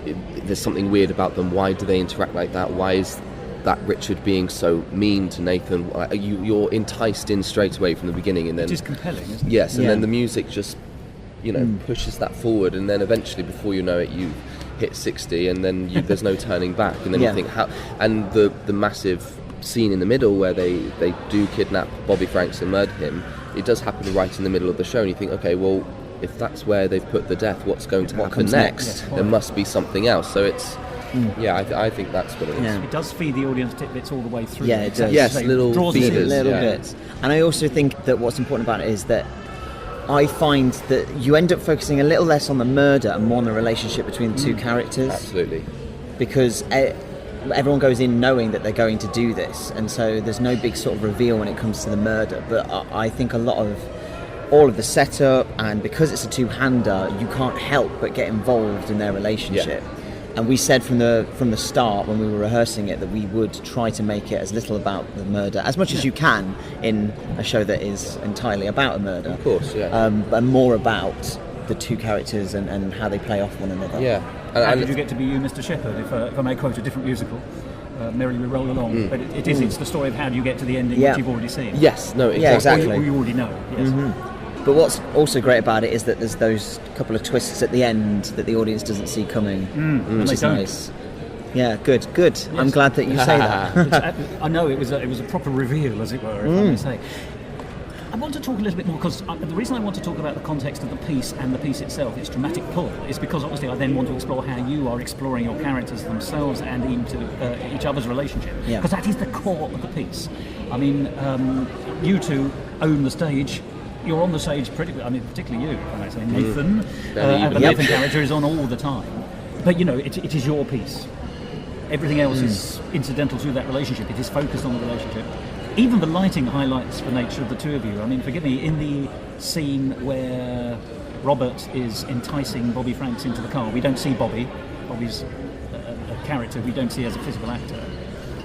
there's something weird about them. Why do they interact like that? Why is that Richard being so mean to Nathan? You're enticed in straight away from the beginning, and then it is compelling, isn't it? Yes, and then the music just pushes that forward, and then eventually, before you know it, you hit 60 and then there's no turning back, and then Yeah. you think how, and the massive scene in the middle where they do kidnap Bobby Franks and murder him, it does happen right in the middle of the show, and you think, okay, well, if that's where they've put the death, what's going to happen comes next? next? There must be something else. So it's I think that's what it is. Yeah. It does feed the audience tidbits all the way through. Yeah, it does. Yes, It little draws us in. feeders. little yeah. bits. And I also think that what's important about it is that I find that you end up focusing a little less on the murder and more on the relationship between the two characters, Absolutely. because everyone goes in knowing that they're going to do this, and so there's no big sort of reveal when it comes to the murder. But I think a lot of all of the setup, and because it's a two-hander, you can't help but get involved in their relationship. And we said from the start when we were rehearsing it that we would try to make it as little about the murder as much as you can in a show that is entirely about a murder. Of course, yeah. But more about the two characters and how they play off one another. Yeah. How did you get to be you, Mr. Shepherd, if I may quote a different musical? Merrily We Roll Along. But it's the story of how do you get to the ending which you've already seen. Yes, no, exactly. Yeah, exactly. Or you already know, yes. But what's also great about it is that there's those couple of twists at the end that the audience doesn't see coming, which they is don't. nice. Yeah, good. I'm glad that you say that. I know it was a proper reveal, as it were, if I may say. I want to talk a little bit more, because the reason I want to talk about the context of the piece and the piece itself, its dramatic pull, is because obviously I then want to explore how you are exploring your characters themselves and into each other's relationship. Yeah. Because that is the core of the piece. I mean, you two own the stage. You're on the stage particularly you, if I may say, Nathan. The Nathan character is on all the time. But, it is your piece. Everything else is incidental to that relationship. It is focused on the relationship. Even the lighting highlights the nature of the two of you. I mean, forgive me, in the scene where Robert is enticing Bobby Franks into the car, we don't see Bobby. Bobby's a character we don't see as a physical actor.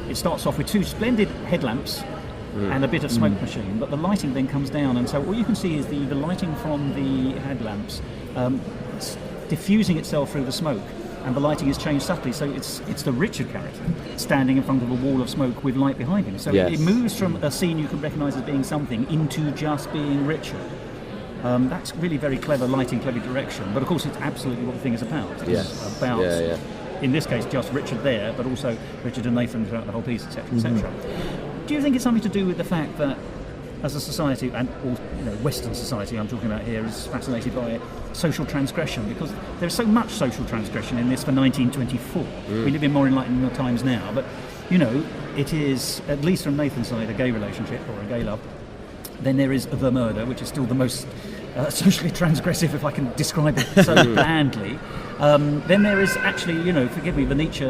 It starts off with two splendid headlamps and a bit of smoke machine, but the lighting then comes down, and so all you can see is the lighting from the headlamps diffusing itself through the smoke, and the lighting is changed subtly, so it's the Richard character standing in front of a wall of smoke with light behind him. So it moves from a scene you can recognise as being something into just being Richard. That's really very clever lighting, clever direction, but of course it's absolutely what the thing is about. It's about, in this case, just Richard there, but also Richard and Nathan throughout the whole piece, etc., etc. Do you think it's something to do with the fact that as a society, and Western society I'm talking about here, is fascinated by social transgression, because there's so much social transgression in this for 1924. We live in more enlightened times now, but it is, at least from Nathan's side, a gay relationship or a gay love. Then there is the murder, which is still the most socially transgressive, if I can describe it so blandly. Then there is actually, forgive me, the Nietzsche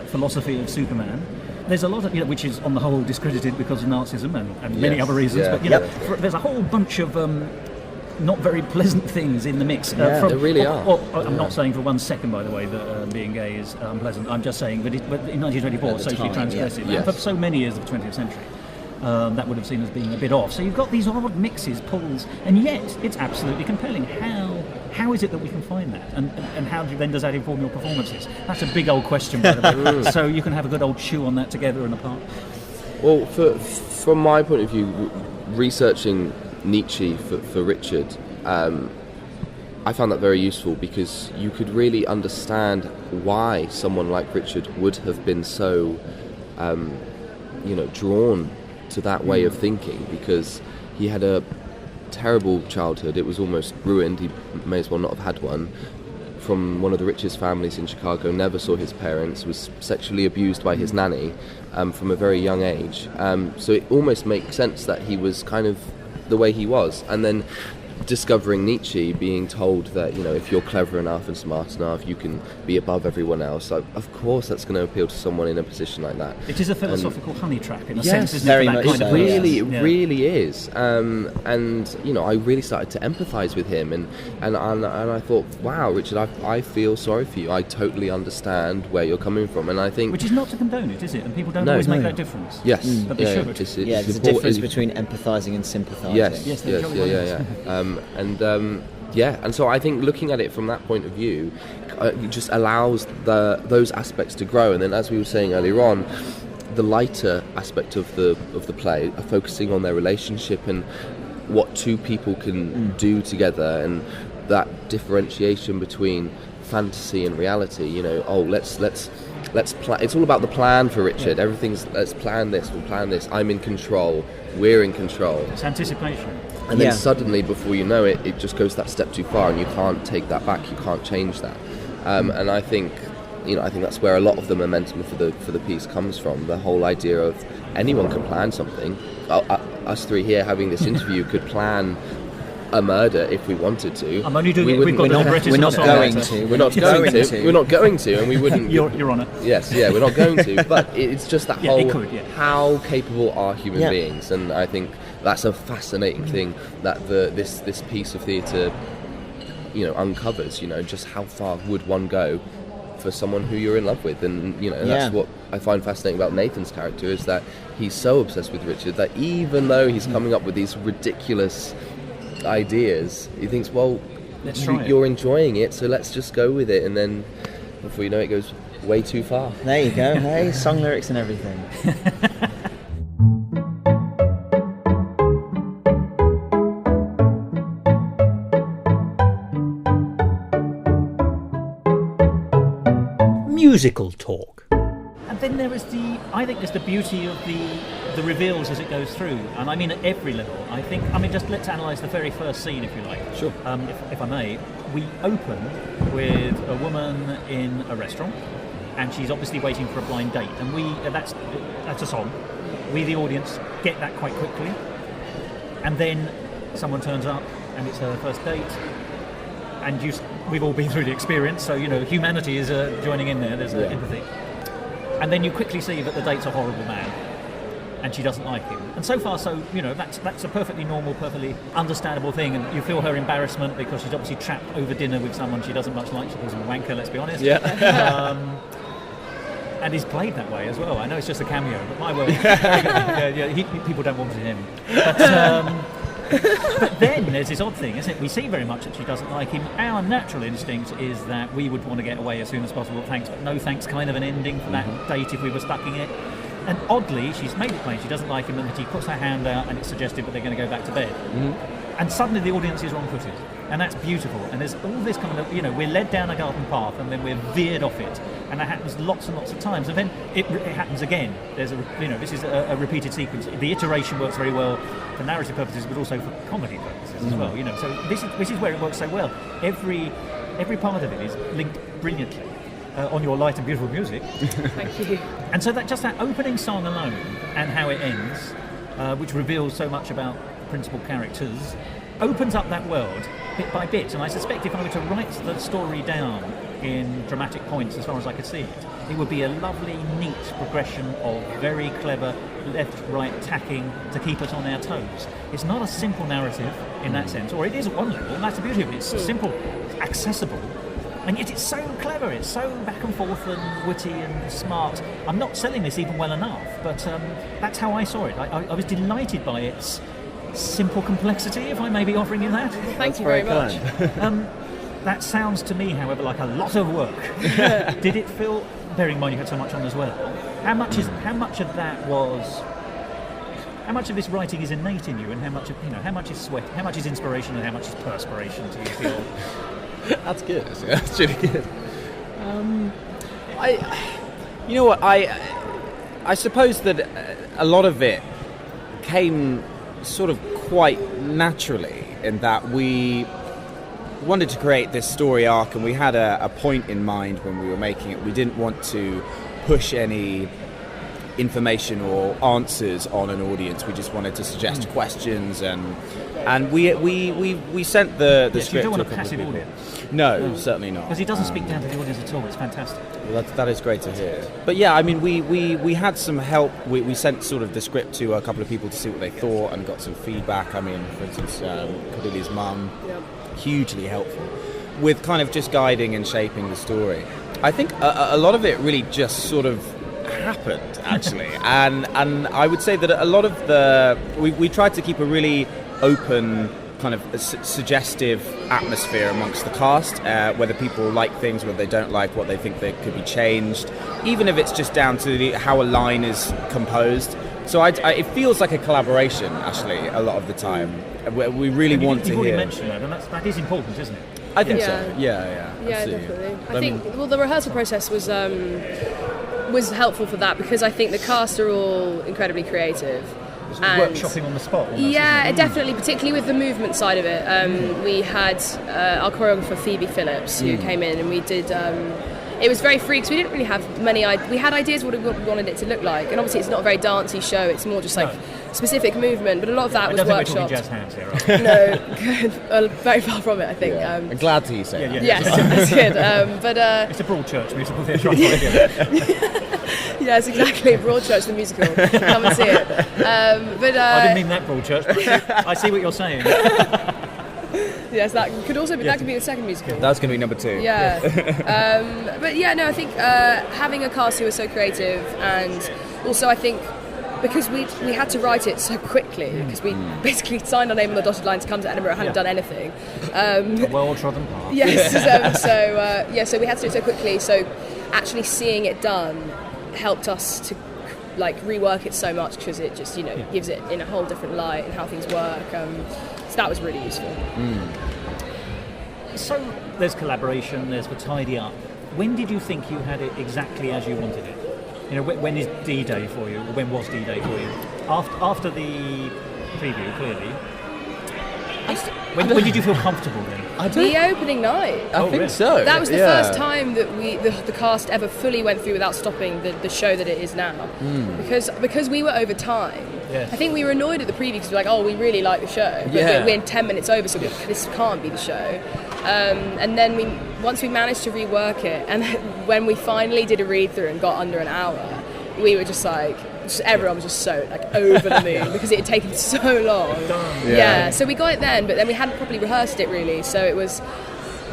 philosophy of Superman. There's a lot of, which is on the whole discredited because of Nazism and many other reasons, but there's a whole bunch of not very pleasant things in the mix. There really are. I'm not saying for 1 second, by the way, that being gay is unpleasant. I'm just saying that in 1924, socially transgressive, and for so many years of the 20th century. That would have seen as being a bit off. So you've got these odd mixes, pulls, and yet it's absolutely compelling. How is it that we can find that? And how then does that inform your performances? That's a big old question, by the way. So you can have a good old chew on that together and apart. Well, from my point of view, researching Nietzsche for Richard, I found that very useful, because you could really understand why someone like Richard would have been so, drawn to that way of thinking, because he had a terrible childhood. It was almost ruined. He may as well not have had one. From one of the richest families in Chicago, never saw his parents, was sexually abused by his nanny from a very young age. So it almost makes sense that he was kind of the way he was. And then discovering Nietzsche, being told that, if you're clever enough and smart enough, you can be above everyone else. Of course that's going to appeal to someone in a position like that. It is a philosophical honey trap in a yes, sense, isn't very it? much Kind so. of It really is. And I really started to empathise with him, and I thought, wow, Richard, I feel sorry for you. I totally understand where you're coming from, and I think, which is not to condone it, is it? And people don't always make that difference. Yes, but they should. There's a difference between empathising and sympathising. Yes, and so I think looking at it from that point of view, it just allows those aspects to grow. And then, as we were saying earlier on, the lighter aspect of the play, focusing on their relationship and what two people can do together, and that differentiation between fantasy and reality. You know, let's plan. It's all about the plan for Richard. Everything's let's plan this. We'll plan this. I'm in control. We're in control. It's anticipation. And then suddenly, before you know it, it just goes that step too far, and you can't take that back. You can't change that. And I think that's where a lot of the momentum for the piece comes from. The whole idea of anyone can plan something. Us three here having this interview could plan a murder if we wanted to. I'm only doing it. We're not going to. We're not going to, and we wouldn't. Your Honour. Yes, we're not going to. But it's just that whole. How capable are human beings? And I think that's a fascinating thing that this piece of theatre, uncovers. Just how far would one go for someone who you're in love with, and that's what I find fascinating about Nathan's character, is that he's so obsessed with Richard that even though he's coming up with these ridiculous ideas, he thinks, well, you're enjoying it, so let's just go with it, and then before you know it goes way too far. There you go. Hey, song lyrics and everything. Musical talk. And then I think there's the beauty of the reveals as it goes through, and I mean at every level. Just let's analyse the very first scene, if you like. Sure. If I may, we open with a woman in a restaurant, and she's obviously waiting for a blind date, and that's a song. We, the audience, get that quite quickly, and then someone turns up, and it's her first date. And we've all been through the experience, so humanity is joining in there. There's empathy, and then you quickly see that the date's a horrible man, and she doesn't like him. And so far, that's a perfectly normal, perfectly understandable thing. And you feel her embarrassment because she's obviously trapped over dinner with someone she doesn't much like. She calls him a wanker. Let's be honest. Yeah. And he's played that way as well. I know it's just a cameo, but my word, people don't want to him. But then there's this odd thing, isn't it? We see very much that she doesn't like him. Our natural instinct is that we would want to get away as soon as possible. Thanks, but no thanks kind of an ending for that date if we were stuck in it. And oddly, she's made it plain she doesn't like him, and she puts her hand out and it's suggested that they're going to go back to bed. And suddenly the audience is wrong-footed. And that's beautiful. And there's all this kind of, we're led down a garden path and then we're veered off it. And that happens lots and lots of times. And then it happens again. There's this is a repeated sequence. The iteration works very well for narrative purposes, but also for comedy purposes as well. So this is where it works so well. Every part of it is linked brilliantly on your light and beautiful music. Thank you. And so that opening song alone and how it ends, which reveals so much about principal characters, opens up that world bit by bit. And I suspect if I were to write the story down in dramatic points as far as I could see it, it would be a lovely, neat progression of very clever left-right tacking to keep us on our toes. It's not a simple narrative in that sense, or it is at one level, and that's the beauty of it. It's simple, accessible, and yet it's so clever. It's so back and forth and witty and smart. I'm not selling this even well enough, but that's how I saw it. I was delighted by its simple complexity, if I may be offering you that. Thank you very much. That sounds to me, however, like a lot of work. Did it feel, bearing in mind you had so much on as well, how much of this writing is innate in you, and how much is sweat, how much is inspiration, and how much is perspiration do you feel? That's good. That's really good. I suppose that a lot of it came sort of quite naturally, in that we wanted to create this story arc, and we had a point in mind when we were making it. We didn't want to push any information or answers on an audience. We just wanted to suggest questions, and we sent the script. You don't want to a passive audience. No, certainly not. Because he doesn't speak down to the audience at all. It's fantastic. Well, that is great to hear. But yeah, I mean, we had some help. We sent sort of the script to a couple of people to see what they thought, and got some feedback. I mean, for instance, Cornelia's mum, hewgely helpful with kind of just guiding and shaping the story. I think a lot of it really just sort of happened, actually. and I would say that a lot of we tried to keep a really open, kind of suggestive atmosphere amongst the cast, whether people like things, whether they don't like, what they think they could be changed, even if it's just down to how a line is composed. So it feels like a collaboration, actually, a lot of the time. We really want to hear. You've already mentioned that, and that is important, isn't it? I think Yeah. so. Yeah. Yeah, absolutely. definitely. I think the rehearsal process was helpful for that because I think the cast are all incredibly creative. And Workshopping on the spot. Almost, yeah, definitely, particularly with the movement side of it. We had our choreographer Phoebe Phillips who came in, and we did. It was very free because we didn't really have many. We had ideas what we wanted it to look like, and obviously it's not a very dancey show. It's more just like specific movement, but a lot of that was I don't think we're workshopped. talking jazz hands here, right? No, very far from it, I think. I'm glad to hear you say that. Yes, that's good. But it's a Broadchurch musical theatre. yes, exactly. Broadchurch the musical. Come and see it. But I didn't mean that Broadchurch. But I see what you're saying. yes, that could also be. That could be the second musical. That's going to be number 2. Yeah. But yeah, no, I think having a cast who was so creative, and also I think because we had to write it so quickly because we basically signed our name on the dotted line to come to Edinburgh, hadn't done anything. A well-trodden path. Yes. So we had to do it so quickly. So actually seeing it done helped us to like rework it so much because it just gives it in a whole different light and how things work. So that was really useful. So there's collaboration, there's the tidy up. When did you think you had it exactly as you wanted it? When is D-Day for you? Or when was D-Day for you? After the preview, clearly. When did you feel comfortable then? The opening night. I think so. That was the first time that the cast ever fully went through without stopping the show that it is now. Because we were over time. Yes. I think we were annoyed at the preview because we were like, oh, we really like the show. But we're 10 minutes over, so this can't be the show. And then once we managed to rework it, and when we finally did a read-through and got under an hour, we were just like, everyone was just so like over the moon because it had taken so long. Yeah, so we got it then, but then we hadn't properly rehearsed it really. So it was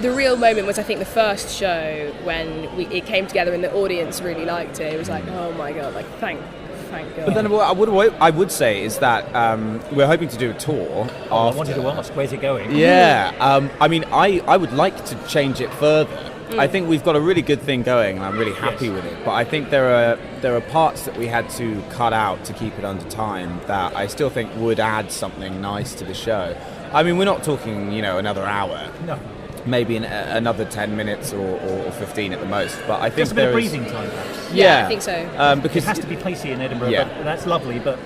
the real moment was I think the first show when it came together and the audience really liked it. It was like, oh my god, like thank God. But then what I would say is that we're hoping to do a tour. I wanted to ask, where's it going? Yeah, I mean, I would like to change it further. I think we've got a really good thing going, and I'm really happy with it. But I think there are parts that we had to cut out to keep it under time that I still think would add something nice to the show. I mean, we're not talking, another hour. No. Maybe another 10 minutes or 15 at the most. But I think just a bit of breathing time, perhaps. Yeah, I think so. Because it has to be pacey in Edinburgh, but that's lovely. But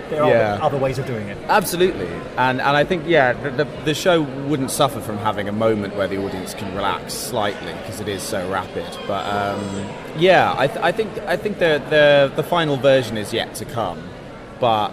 there are other ways of doing it. Absolutely. And I think, the show wouldn't suffer from having a moment where the audience can relax slightly because it is so rapid. But I think the final version is yet to come. But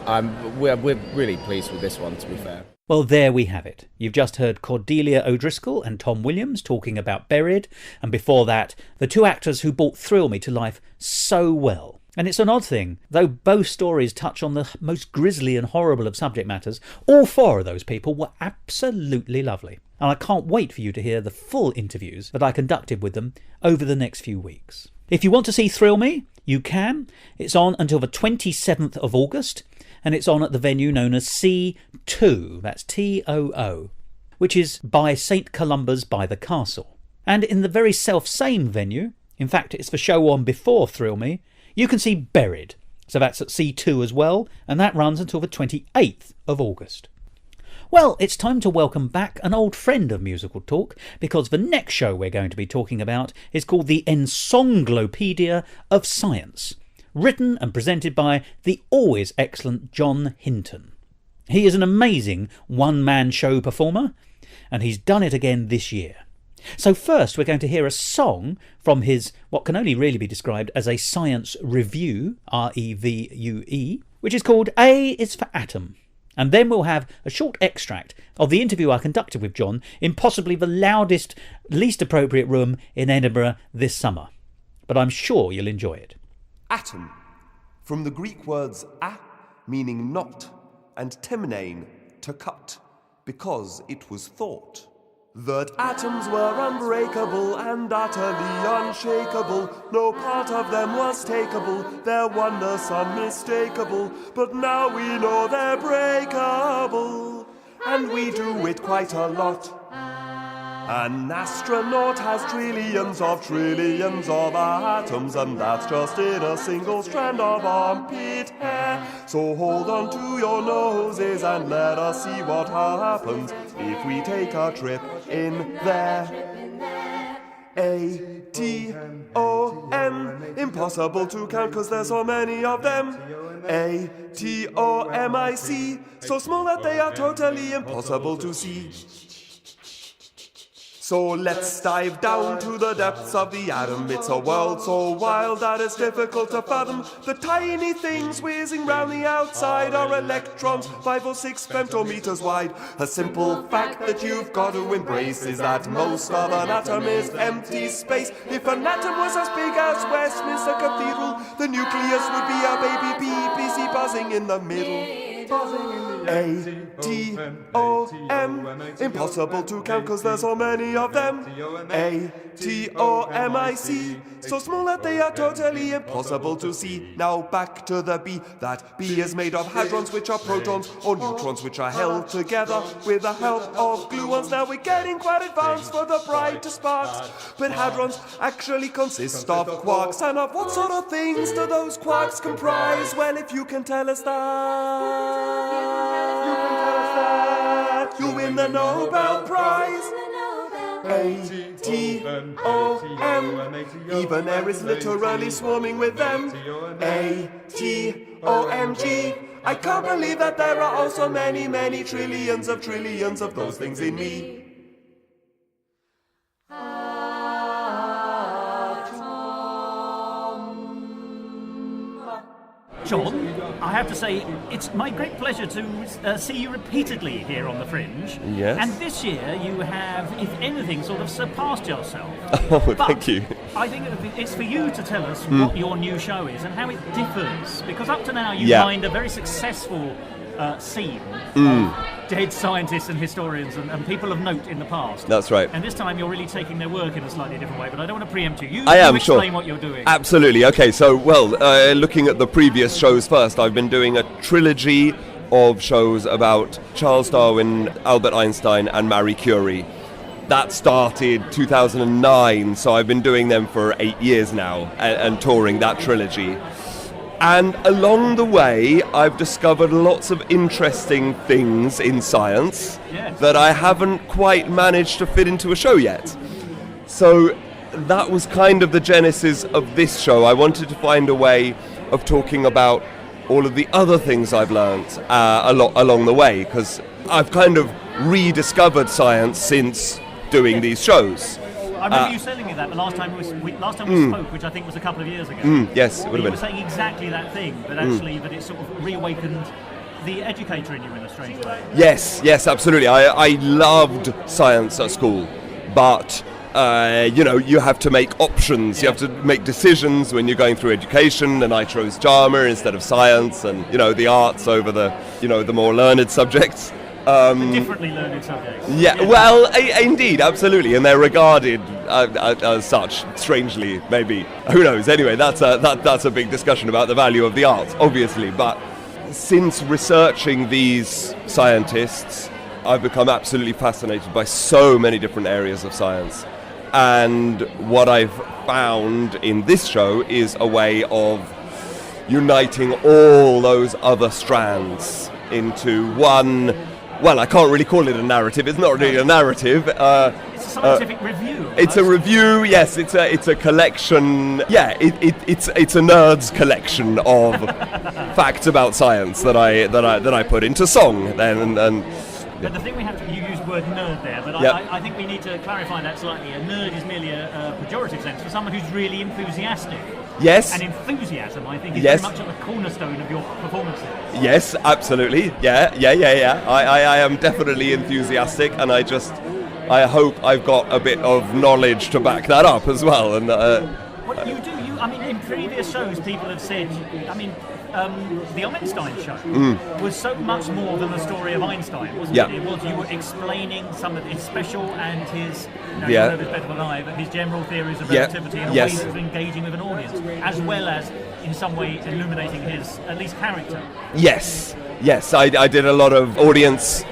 we're really pleased with this one, to be fair. Well, there we have it. You've just heard Cordelia O'Driscoll and Tom Williams talking about Buried, and before that, the two actors who brought Thrill Me to life so well. And it's an odd thing, though both stories touch on the most grisly and horrible of subject matters, all four of those people were absolutely lovely. And I can't wait for you to hear the full interviews that I conducted with them over the next few weeks. If you want to see Thrill Me, you can. It's on until the 27th of August, and it's on at the venue known as C2, that's T-O-O, which is by St Columba's by the Castle. And in the very self-same venue, in fact it's the show on before Thrill Me, you can see Buried, so that's at C2 as well, and that runs until the 28th of August. Well, it's time to welcome back an old friend of Musical Talk, because the next show we're going to be talking about is called The Encyclopedia of Science, written and presented by the always excellent John Hinton. He is an amazing one-man show performer, and he's done it again this year. So first we're going to hear a song from his, what can only really be described as a science revue, R-E-V-U-E, which is called A is for Atom. And then we'll have a short extract of the interview I conducted with John in possibly the loudest, least appropriate room in Edinburgh this summer. But I'm sure you'll enjoy it. Atom, from the Greek words a, meaning not, and temnein, to cut, because it was thought that atoms were unbreakable and utterly unshakable. No part of them was takeable, their oneness unmistakable. But now we know they're breakable, and we do it quite a lot. An astronaut has trillions of atoms, and that's just in a single strand of armpit hair. So hold on to your noses and let us see what happens if we take a trip in there. A-T-O-M, impossible to count 'cause there's so many of them. A-T-O-M-I-C, so small that they are totally impossible to see. So let's dive down to the depths of the atom. It's a world so wild that it's difficult to fathom. The tiny things whizzing round the outside are electrons, 5 or 6 femtometers wide. A simple fact that you've got to embrace is that most of an atom is empty space. If an atom was as big as Westminster Cathedral, the nucleus would be a baby bee busy buzzing in the middle. A-T-O-M, impossible to count 'cause there's so many of them. A-T-O-M-I-C, so small that they are totally impossible to see. Now back to the B. That B is made of hadrons, which are protons, or neutrons, which are held together with the help of gluons. Now we're getting quite advanced for the brightest sparks, but hadrons actually consist of quarks. And of what sort of things do those quarks comprise? Well, if you can tell us that, you win the Nobel Prize. A-T-O-M, even air is literally swarming with them. A-T-O-M-G, I can't believe that there are also many, many trillions of those things in me. John, I have to say, it's my great pleasure to see you repeatedly here on the Fringe. Yes. And this year you have, if anything, sort of surpassed yourself. Oh, but thank you. I think it's for you to tell us what your new show is and how it differs. Because up to now you've mined a very successful scene of dead scientists and historians and people of note in the past. That's right. And this time you're really taking their work in a slightly different way, but I don't want to preempt you. I am, explain sure. what you're doing. Absolutely. Okay, so, looking at the previous shows first, I've been doing a trilogy of shows about Charles Darwin, Albert Einstein, and Marie Curie. That started 2009, so I've been doing them for 8 years now and touring that trilogy. And along the way, I've discovered lots of interesting things in science that I haven't quite managed to fit into a show yet. So that was kind of the genesis of this show. I wanted to find a way of talking about all of the other things I've learnt along the way, because I've kind of rediscovered science since doing these shows. I remember you telling me that the last time we spoke, which I think was a couple of years ago. Yes, it would have been. You were saying exactly that thing, but actually that it sort of reawakened the educator in you in a strange way. Yes, absolutely. I loved science at school, but you have to make options. You have to make decisions when you're going through education, and I chose drama instead of science, and the arts over the more learned subjects. Differently learned subjects. Yeah, well, indeed, absolutely, and they're regarded as such. Strangely, maybe. Who knows? Anyway, that's a big discussion about the value of the arts, obviously. But since researching these scientists, I've become absolutely fascinated by so many different areas of science. And what I've found in this show is a way of uniting all those other strands into one. Well, I can't really call it a narrative. It's not really a narrative. It's a scientific review. It's a review. Yes, it's a collection. Yeah, it's a nerd's collection of facts about science that I put into song. But the thing you used the word nerd there, but I think we need to clarify that slightly. A nerd is merely a pejorative sense for someone who's really enthusiastic. Yes. And enthusiasm, I think, is very much at the cornerstone of your performances. Yes, absolutely. Yeah. I am definitely enthusiastic, and I hope I've got a bit of knowledge to back that up as well. And what you do, in previous shows, people have said, the Einstein show was so much more than the story of Einstein, wasn't it? It was you were explaining some of his special and his, you know this better than I, but his general theories of relativity and ways of engaging with an audience, as well as in some way illuminating his, at least, character. Yes, I did a lot of audience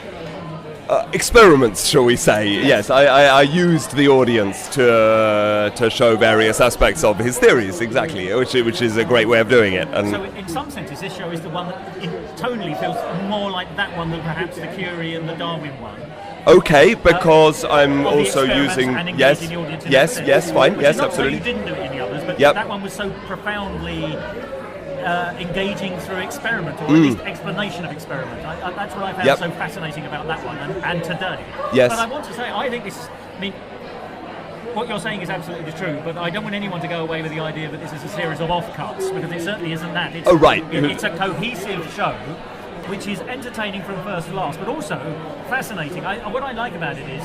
experiments, shall we say. Yes, I used the audience to show various aspects of his theories, exactly, which is a great way of doing it. And so in some senses, this show is the one that tonally feels more like that one than perhaps the Curie and the Darwin one. Okay, because I'm of the also experiments using and engaging the audience in yes, that yes, sense. fine, Which yes, is not absolutely. To say you didn't do it in the others, but Yep. that one was so profoundly engaging through experiment, or at least explanation of experiment. That's what I found so fascinating about that one and today. Yes. But I want to say, I think this is, I mean, what you're saying is absolutely true, but I don't want anyone to go away with the idea that this is a series of offcuts, because it certainly isn't that. It's, It's a cohesive show, which is entertaining from first to last, but also fascinating. What I like about it is,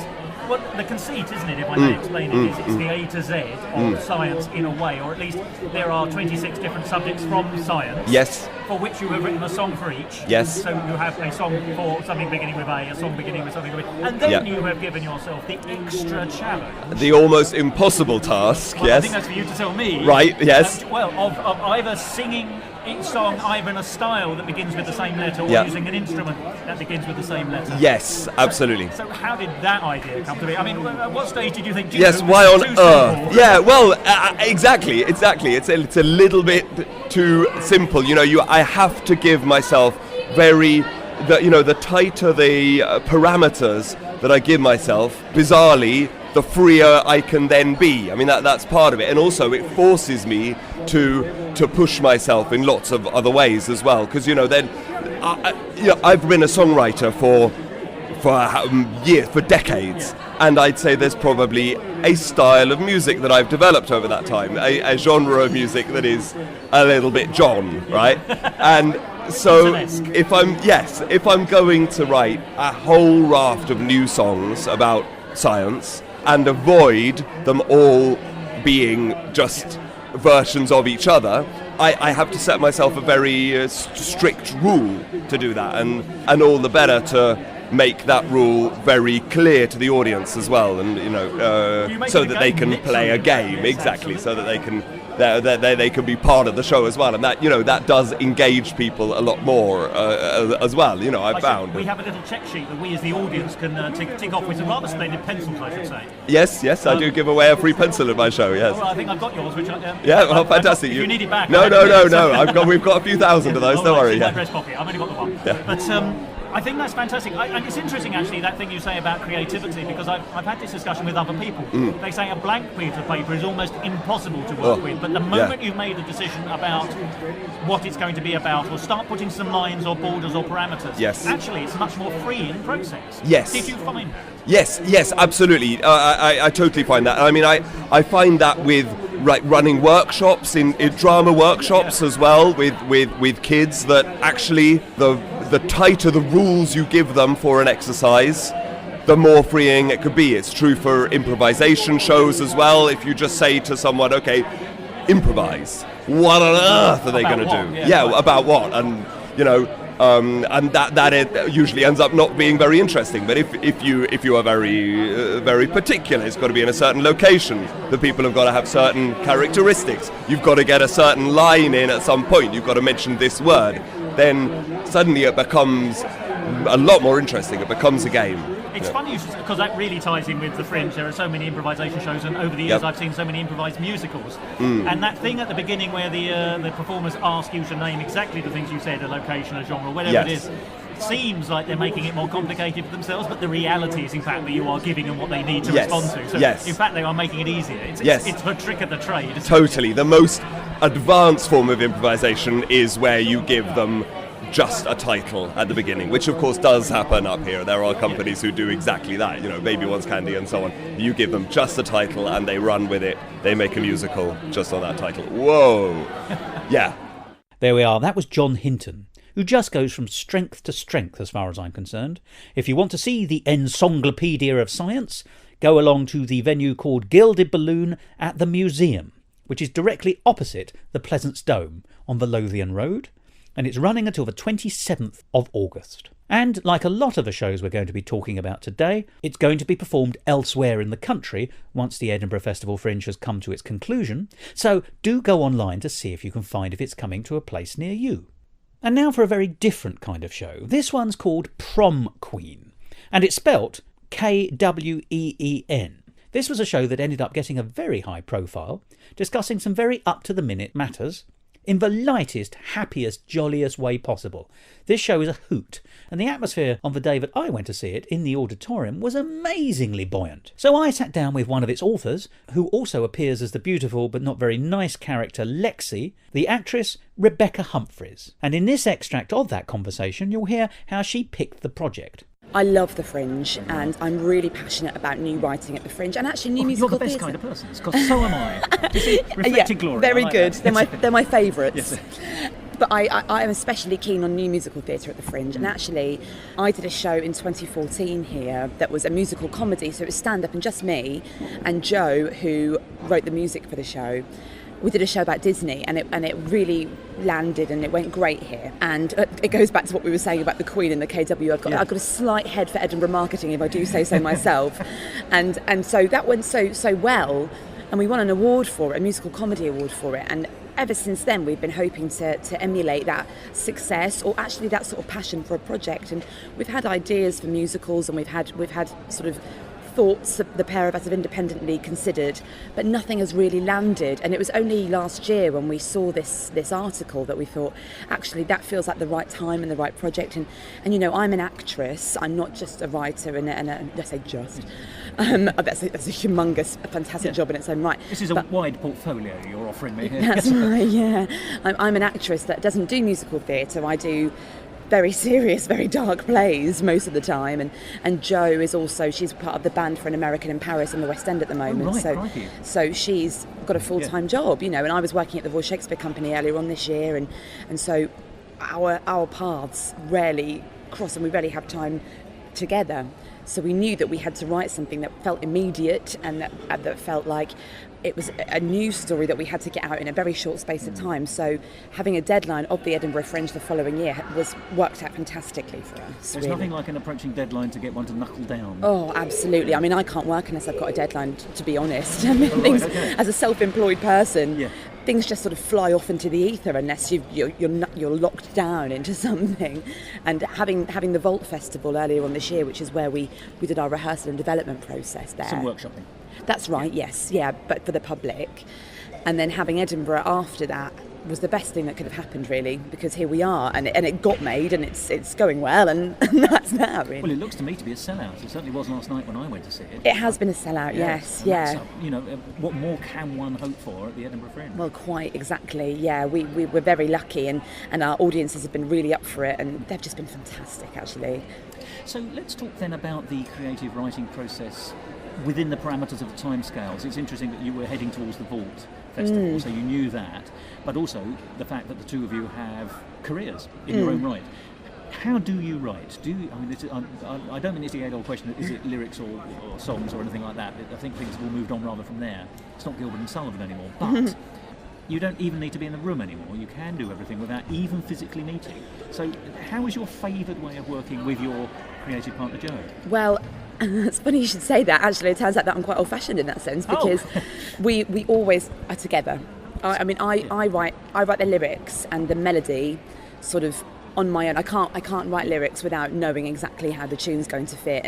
well, the conceit, isn't it, if I may explain it, is it's the A to Z of science in a way, or at least there are 26 different subjects from science. Yes. For which you have written a song for each. Yes. So you have a song for something beginning with A, a song beginning with something with B, and then you have given yourself the extra challenge. The almost impossible task, Well, yes. I think that's for you to tell me. Right, yes. Of either singing each song either in a style that begins with the same letter, or using an instrument that begins with the same letter. Yes, absolutely. So how did that idea come to be? I mean, at what stage did you think? Yes, why on earth? Yeah, well, exactly. It's a little bit too simple. You know, I have to give myself the tighter the parameters that I give myself, bizarrely, the freer I can then be. I mean, that's part of it, and also it forces me to push myself in lots of other ways as well. Because then, I've been a songwriter for years, for decades, and I'd say there's probably a style of music that I've developed over that time, a genre of music that is a little bit John, right? And so if I'm going to write a whole raft of new songs about science and avoid them all being just versions of each other, I have to set myself a very strict rule to do that, and all the better to make that rule very clear to the audience as well, and so that they can play a game, exactly, so that they can they can be part of the show as well, and that does engage people a lot more as well. I've found. We have a little check sheet that we as the audience can tick off with some rather splendid pencils, I should say. Yes, I do give away a free pencil at my show. Yes. Well, I think I've got yours, which fantastic. If you need it back. No. We've got a few thousand of those. Don't worry. My dress copy. I've only got the one. Yeah. But I think that's fantastic. And it's interesting, actually, that thing you say about creativity, because I've had this discussion with other people. They say a blank piece of paper is almost impossible to work with, but the moment you've made a decision about what it's going to be about, or start putting some lines or borders or parameters, actually it's much more free in process. Yes. Did you find that? Yes, absolutely. I totally find that. I mean, I find that with running workshops, in drama workshops as well, with kids, that actually the tighter the rules you give them for an exercise, the more freeing it could be. It's true for improvisation shows as well. If you just say to someone, okay, improvise, what on earth are they going to do? About what? And and that it usually ends up not being very interesting. But if you are very very particular, it's got to be in a certain location. The people have got to have certain characteristics. You've got to get a certain line in at some point. You've got to mention this word. Then suddenly it becomes a lot more interesting. It becomes a game. It's funny because that really ties in with the Fringe. There are so many improvisation shows, and over the years I've seen so many improvised musicals. And that thing at the beginning where the performers ask you to name exactly the things you said, a location, a genre, whatever it is, seems like they're making it more complicated for themselves, but the reality is in fact that you are giving them what they need to respond to. So in fact they are making it easier. It's a trick of the trade. Totally. The most advanced form of improvisation is where you give them just a title at the beginning, which of course does happen up here. There are companies who do exactly that, Baby Wants Candy and so on. You give them just a title and they run with it. They make a musical just on that title. Whoa. Yeah. There we are. That was John Hinton, who just goes from strength to strength as far as I'm concerned. If you want to see the encyclopedia of science, go along to the venue called Gilded Balloon at the Museum, which is directly opposite the Pleasance Dome on the Lothian Road. And it's running until the 27th of August. And like a lot of the shows we're going to be talking about today, it's going to be performed elsewhere in the country once the Edinburgh Festival Fringe has come to its conclusion, so do go online to see if you can find if it's coming to a place near you. And now for a very different kind of show. This one's called Prom Queen. and it's spelt Kween. This was a show that ended up getting a very high profile, discussing some very up-to-the-minute matters in the lightest, happiest, jolliest way possible. This show is a hoot, and the atmosphere on the day that I went to see it in the auditorium was amazingly buoyant. So I sat down with one of its authors, who also appears as the beautiful but not very nice character Lexi, the actress Rebecca Humphries. And in this extract of that conversation, you'll hear how she picked the project. I love the Fringe, and I'm really passionate about new writing at the Fringe, and actually new musical You're the best theatre. kind of person, because so am I. You see, reflecting glory. Very I like good. that. They're my favourites. Yes. But I am especially keen on new musical theatre at the Fringe, and actually I did a show in 2014 here that was a musical comedy, so it was stand-up and just me and Joe, who wrote the music for the show. We did a show about Disney, and it really landed, and it went great here. And it goes back to what we were saying about the Queen and the KW. I've got a slight head for Edinburgh marketing, if I do say so myself. and so that went so well, and we won an award for it, a musical comedy award for it. And ever since then, we've been hoping to emulate that success, or actually that sort of passion for a project. And we've had ideas for musicals, and we've had sort of thoughts the pair of us have independently considered, but nothing has really landed. And it was only last year when we saw this article that we thought, actually that feels like the right time and the right project. And you know, I'm an actress, I'm not just a writer and let's say just that's a humongous, fantastic job in its own right. This is a wide portfolio you're offering me here. That's right, yeah. I'm an actress that doesn't do musical theatre. I do very serious, very dark plays most of the time, and Jo is also, she's part of the band for an American in Paris in the West End at the moment. So she's got a full-time job, you know, and I was working at the Royal Shakespeare Company earlier on this year, and so our paths rarely cross, and we rarely have time together. So we knew that we had to write something that felt immediate, and that felt like it was a news story that we had to get out in a very short space of time. So having a deadline of the Edinburgh Fringe the following year worked out fantastically for us. There's nothing like an approaching deadline to get one to knuckle down. Oh, absolutely. I mean, I can't work unless I've got a deadline, to be honest. I mean, as a self-employed person, things just sort of fly off into the ether unless you're locked down into something. And having the Vault Festival earlier on this year, which is where we did our rehearsal and development process there. Some workshopping. That's right, yes, but for the public. And then having Edinburgh after that was the best thing that could have happened, really, because here we are, and it got made, and it's going well, and that's that, really. Well, it looks to me to be a sellout. It certainly was last night when I went to see it. It has been a sellout, yes. You know, what more can one hope for at the Edinburgh Fringe? Well, quite exactly, yeah. We were very lucky, and our audiences have been really up for it, and they've just been fantastic, actually. So let's talk then about the creative writing process within the parameters of the timescales. It's interesting that you were heading towards the Vault Festival, so you knew that, but also the fact that the two of you have careers in your own right. How do you write? I don't mean it's the age-old question, is it lyrics or songs or anything like that? I think things have all moved on rather from there. It's not Gilbert and Sullivan anymore, but you don't even need to be in the room anymore. You can do everything without even physically meeting. So how is your favoured way of working with your creative partner, Jo? Well, it's funny you should say that. Actually, it turns out that I'm quite old-fashioned in that sense, because we always are together. I write the lyrics and the melody sort of on my own. I can't write lyrics without knowing exactly how the tune's going to fit,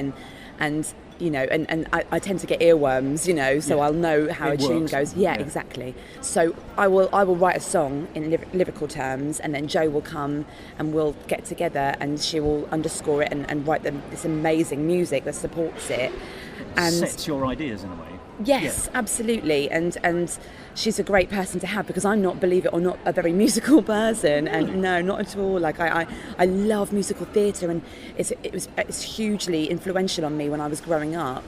and you know, and I tend to get earworms, you know, so I'll know how a tune goes. Yeah, exactly. So I will write a song in lyrical terms, and then Jo will come and we'll get together, and she will underscore it and write this amazing music that supports it. And sets your ideas in a way. Yes, absolutely, and she's a great person to have, because I'm not, believe it or not, a very musical person, and no, not at all. Like I love musical theatre, and it's hugely influential on me when I was growing up.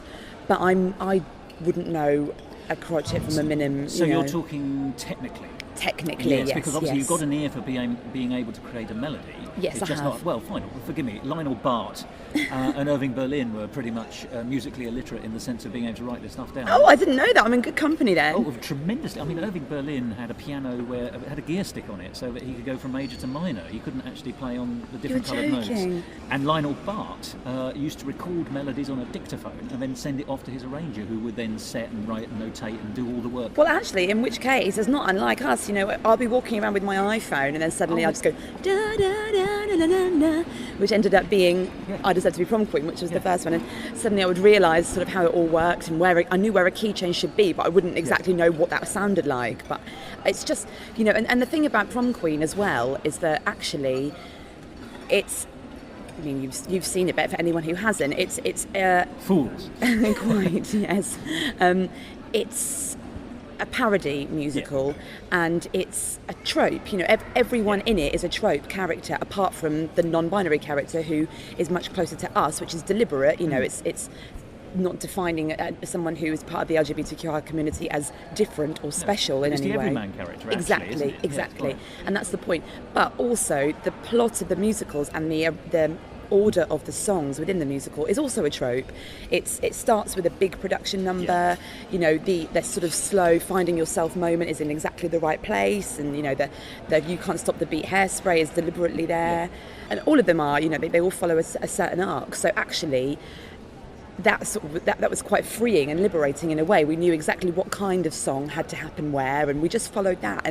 But I wouldn't know a crotchet from a minim. So you're talking technically. Technically, yes. Because obviously you've got an ear for being able to create a melody. Yes, it's just have. Not, well, fine, forgive me, Lionel Bart and Irving Berlin were pretty much musically illiterate in the sense of being able to write this stuff down. Oh, I didn't know that. I'm in good company then. Oh, tremendously. I mean, Irving Berlin had a piano where it had a gear stick on it so that he could go from major to minor. He couldn't actually play on the different coloured notes. And Lionel Bart used to record melodies on a dictaphone and then send it off to his arranger, who would then set and write and notate and do all the work. Well, actually, in which case, it's not unlike us. You know, I'll be walking around with my iPhone, and then suddenly I'll just go da da da da da da da. which ended up being I Deserve to Be Prom Queen, which was the first one. And suddenly I would realise sort of how it all worked and I knew where a key change should be, but I wouldn't exactly know what that sounded like. But it's just, and the thing about Prom Queen as well is that actually it's, I mean, you've seen it, but for anyone who hasn't, it's Fools. Quite, yes. It's a parody musical, and it's a trope. Everyone in it is a trope character, apart from the non-binary character who is much closer to us, which is deliberate. It's not defining someone who is part of the LGBTQI community as different or special in any way. It's the everyman character, actually, isn't it? Exactly. Yeah, And that's the point. But also the plot of the musicals and the order of the songs within the musical is also a trope. It starts with a big production number. The sort of slow finding yourself moment is in exactly the right place, and the You Can't Stop the Beat Hairspray is deliberately there, and all of them are. They all follow a certain arc. So actually, that was quite freeing and liberating in a way. We knew exactly what kind of song had to happen where, and we just followed that.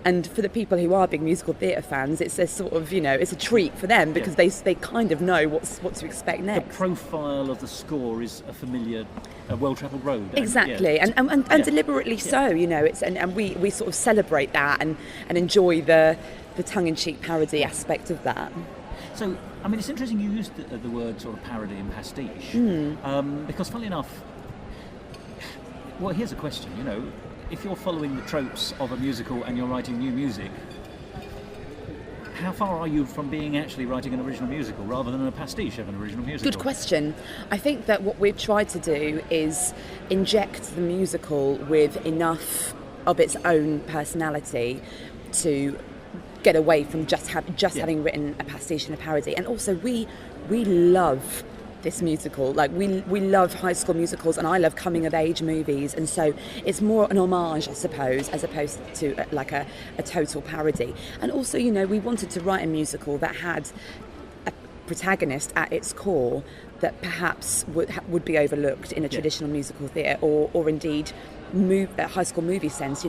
And for the people who are big musical theatre fans, it's a sort of, it's a treat for them because they kind of know what to expect next. The profile of the score is a familiar, well-travelled road. Exactly, and deliberately so. And we sort of celebrate that and enjoy the tongue-in-cheek parody aspect of that. So, I mean, it's interesting you used the word sort of parody and pastiche, because funnily enough, well, here's a question, if you're following the tropes of a musical and you're writing new music, how far are you from being actually writing an original musical rather than a pastiche of an original musical? Good question. I think that what we've tried to do is inject the musical with enough of its own personality to get away from just having written a pastiche and a parody. And also we love this musical. Like we love High School Musicals, and I love coming of age movies, and so it's more an homage, I suppose, as opposed to like a total parody. And also, we wanted to write a musical that had a protagonist at its core that perhaps would be overlooked in a traditional musical theatre, or indeed a High School movie sense.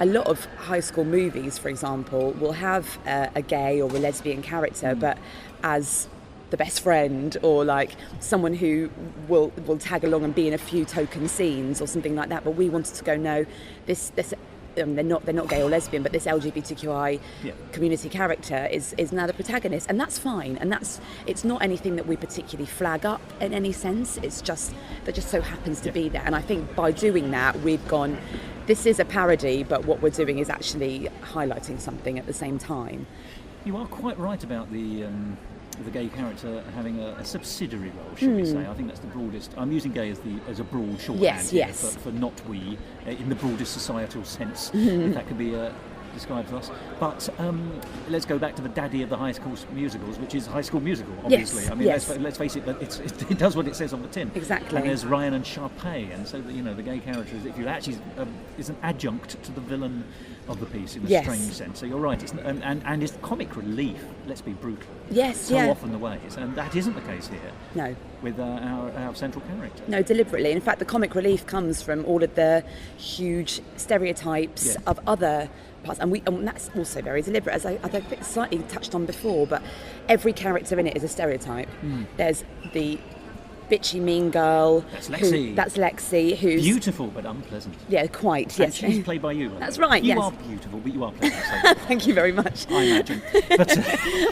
A lot of high school movies, for example, will have a gay or a lesbian character, but as the best friend, or like someone who will tag along and be in a few token scenes or something like that. But we wanted to go, no, this they're not gay or lesbian, but this LGBTQI community character is now the protagonist, and that's fine. And it's not anything that we particularly flag up in any sense. It's just that just so happens to be there. And I think by doing that, we've gone, this is a parody, but what we're doing is actually highlighting something at the same time. You are quite right about the gay character having a subsidiary role, should we say. I think that's the broadest. I'm using gay as a broad shorthand here for not we, in the broadest societal sense, if that could be described to us. But let's go back to the daddy of the High School Musicals, which is High School Musical, obviously. Yes, I mean, let's face it, it does what it says on the tin. Exactly. And there's Ryan and Sharpay, and so the gay character is an adjunct to the villain of the piece in a strange sense. So you're right, and it's comic relief, let's be brutal. Yes, often the ways, and that isn't the case here. No. With our central character. No, deliberately. In fact, the comic relief comes from all of the huge stereotypes of other parts, and that's also very deliberate, as I slightly touched on before. But every character in it is a stereotype. There's the bitchy mean girl. That's Lexi. Who's beautiful but unpleasant. Yeah, quite. And yes. she's played by you. That's right. You yes. are beautiful, but you are pleasant. Thank you very much. I imagine. But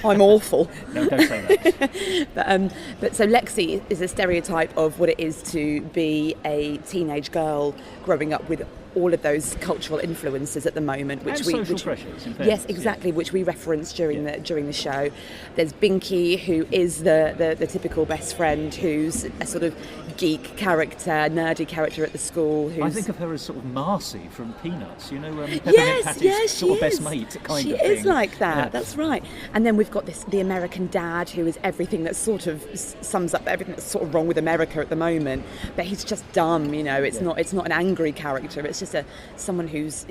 I'm awful. No, don't say that. But so Lexi is a stereotype of what it is to be a teenage girl growing up with all of those cultural influences at the moment, which pressures. Yes, exactly, which we reference during the show. There's Binky, who is the typical best friend, who's a sort of geek character, nerdy character at the school. I think of her as sort of Marcy from Peanuts. Peppermint Patty's sort of best mate kind of thing. She is like that. Yeah. That's right. And then we've got the American dad, who is everything that sort of sums up everything that's sort of wrong with America at the moment. But he's just dumb. It's not an angry character. It's just someone who's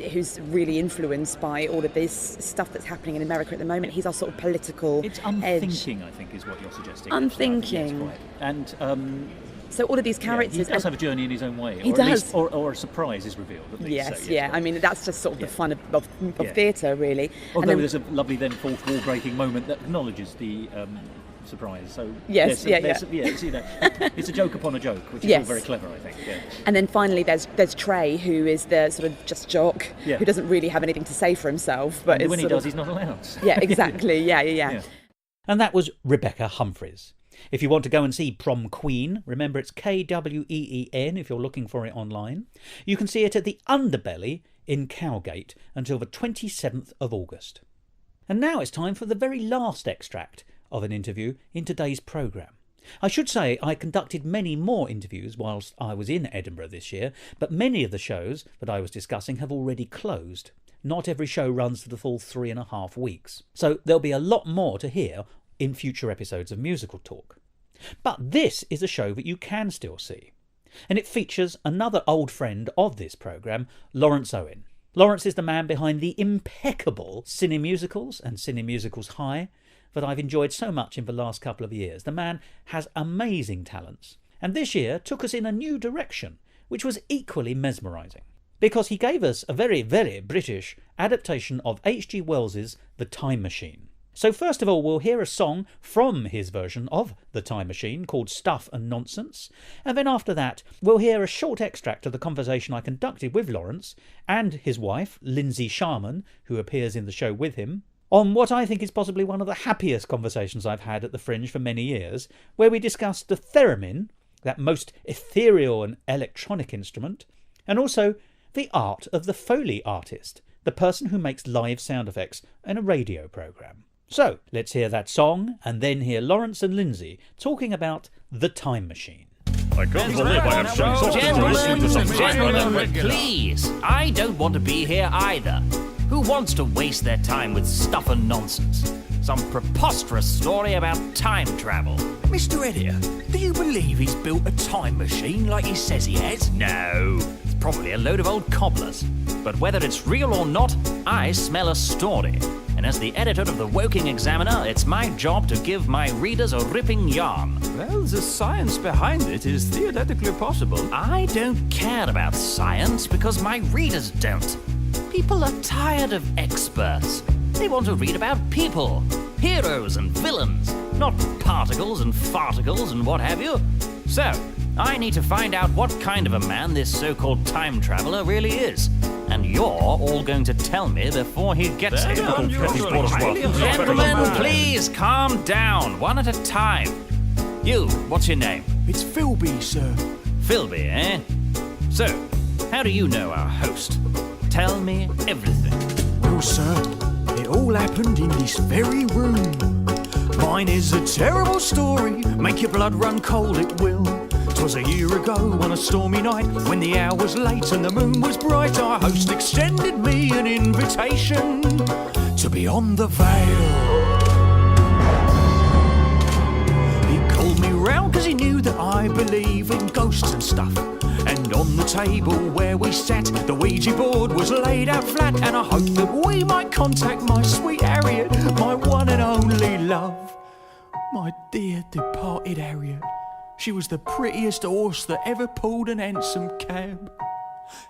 really influenced by all of this stuff that's happening in America at the moment. He's our sort of political It's unthinking, edge. I think, is what you're suggesting. Unthinking. And so all of these characters... he does have a journey in his own way. He does. At least, or a surprise is revealed, at least. Yes, so, I mean, that's just sort of the fun of theatre, really. Although there's a lovely fourth wall-breaking moment that acknowledges the surprise. So Yes, it's a joke upon a joke, which is all very clever, I think. Yeah. And then finally, there's Trey, who is the sort of just jock, who doesn't really have anything to say for himself. But when he does, he's not allowed. Yeah, exactly. Yeah. And that was Rebecca Humphries. If you want to go and see Prom Queen, remember it's Kween if you're looking for it online. You can see it at the Underbelly in Cowgate until the 27th of August. And now it's time for the very last extract of an interview in today's programme. I should say I conducted many more interviews whilst I was in Edinburgh this year, but many of the shows that I was discussing have already closed. Not every show runs for the full 3.5 weeks, so there'll be a lot more to hear in future episodes of Musical Talk. But this is a show that you can still see, and it features another old friend of this programme, Lawrence Owen. Lawrence is the man behind the impeccable Cinemusicals and Cinemusicals High that I've enjoyed so much in the last couple of years. The man has amazing talents, and this year took us in a new direction, which was equally mesmerising, because he gave us a very, very British adaptation of H.G. Wells's The Time Machine. So first of all, we'll hear a song from his version of The Time Machine called Stuff and Nonsense, and then after that we'll hear a short extract of the conversation I conducted with Lawrence and his wife, Lindsay Sharman, who appears in the show with him, on what I think is possibly one of the happiest conversations I've had at the Fringe for many years, where we discussed the theremin, that most ethereal and electronic instrument, and also the art of the Foley artist, the person who makes live sound effects in a radio programme. So, let's hear that song, and then hear Lawrence and Lindsay talking about The Time Machine. I can't believe I have shut Gentlemen, please, I don't want to be here either. Who wants to waste their time with stuff and nonsense? Some preposterous story about time travel. Mr. Editor, do you believe he's built a time machine like he says he has? No, it's probably a load of old cobblers. But whether it's real or not, I smell a story. And as the editor of the Woking Examiner, it's my job to give my readers a ripping yarn. Well, the science behind it is theoretically possible. I don't care about science because my readers don't. People are tired of experts. They want to read about people, heroes and villains, not particles and farticles and what have you. So, I need to find out what kind of a man this so-called time traveller really is. And you're all going to tell me before he gets here. Gentlemen, please calm down, one at a time. You, what's your name? It's Philby, sir. Philby, eh? So, how do you know our host? Tell me everything. Well, sir, it all happened in this very room. Mine is a terrible story, make your blood run cold it will. 'Twas a year ago on a stormy night, when the hour was late and the moon was bright, our host extended me an invitation to be on the Vale. He called me round because he knew that I believe in ghosts and stuff. And on the table where we sat, the Ouija board was laid out flat, and I hoped that we might contact my sweet Harriet, my one and only love. My dear departed Harriet. She was the prettiest horse that ever pulled an hansom cab.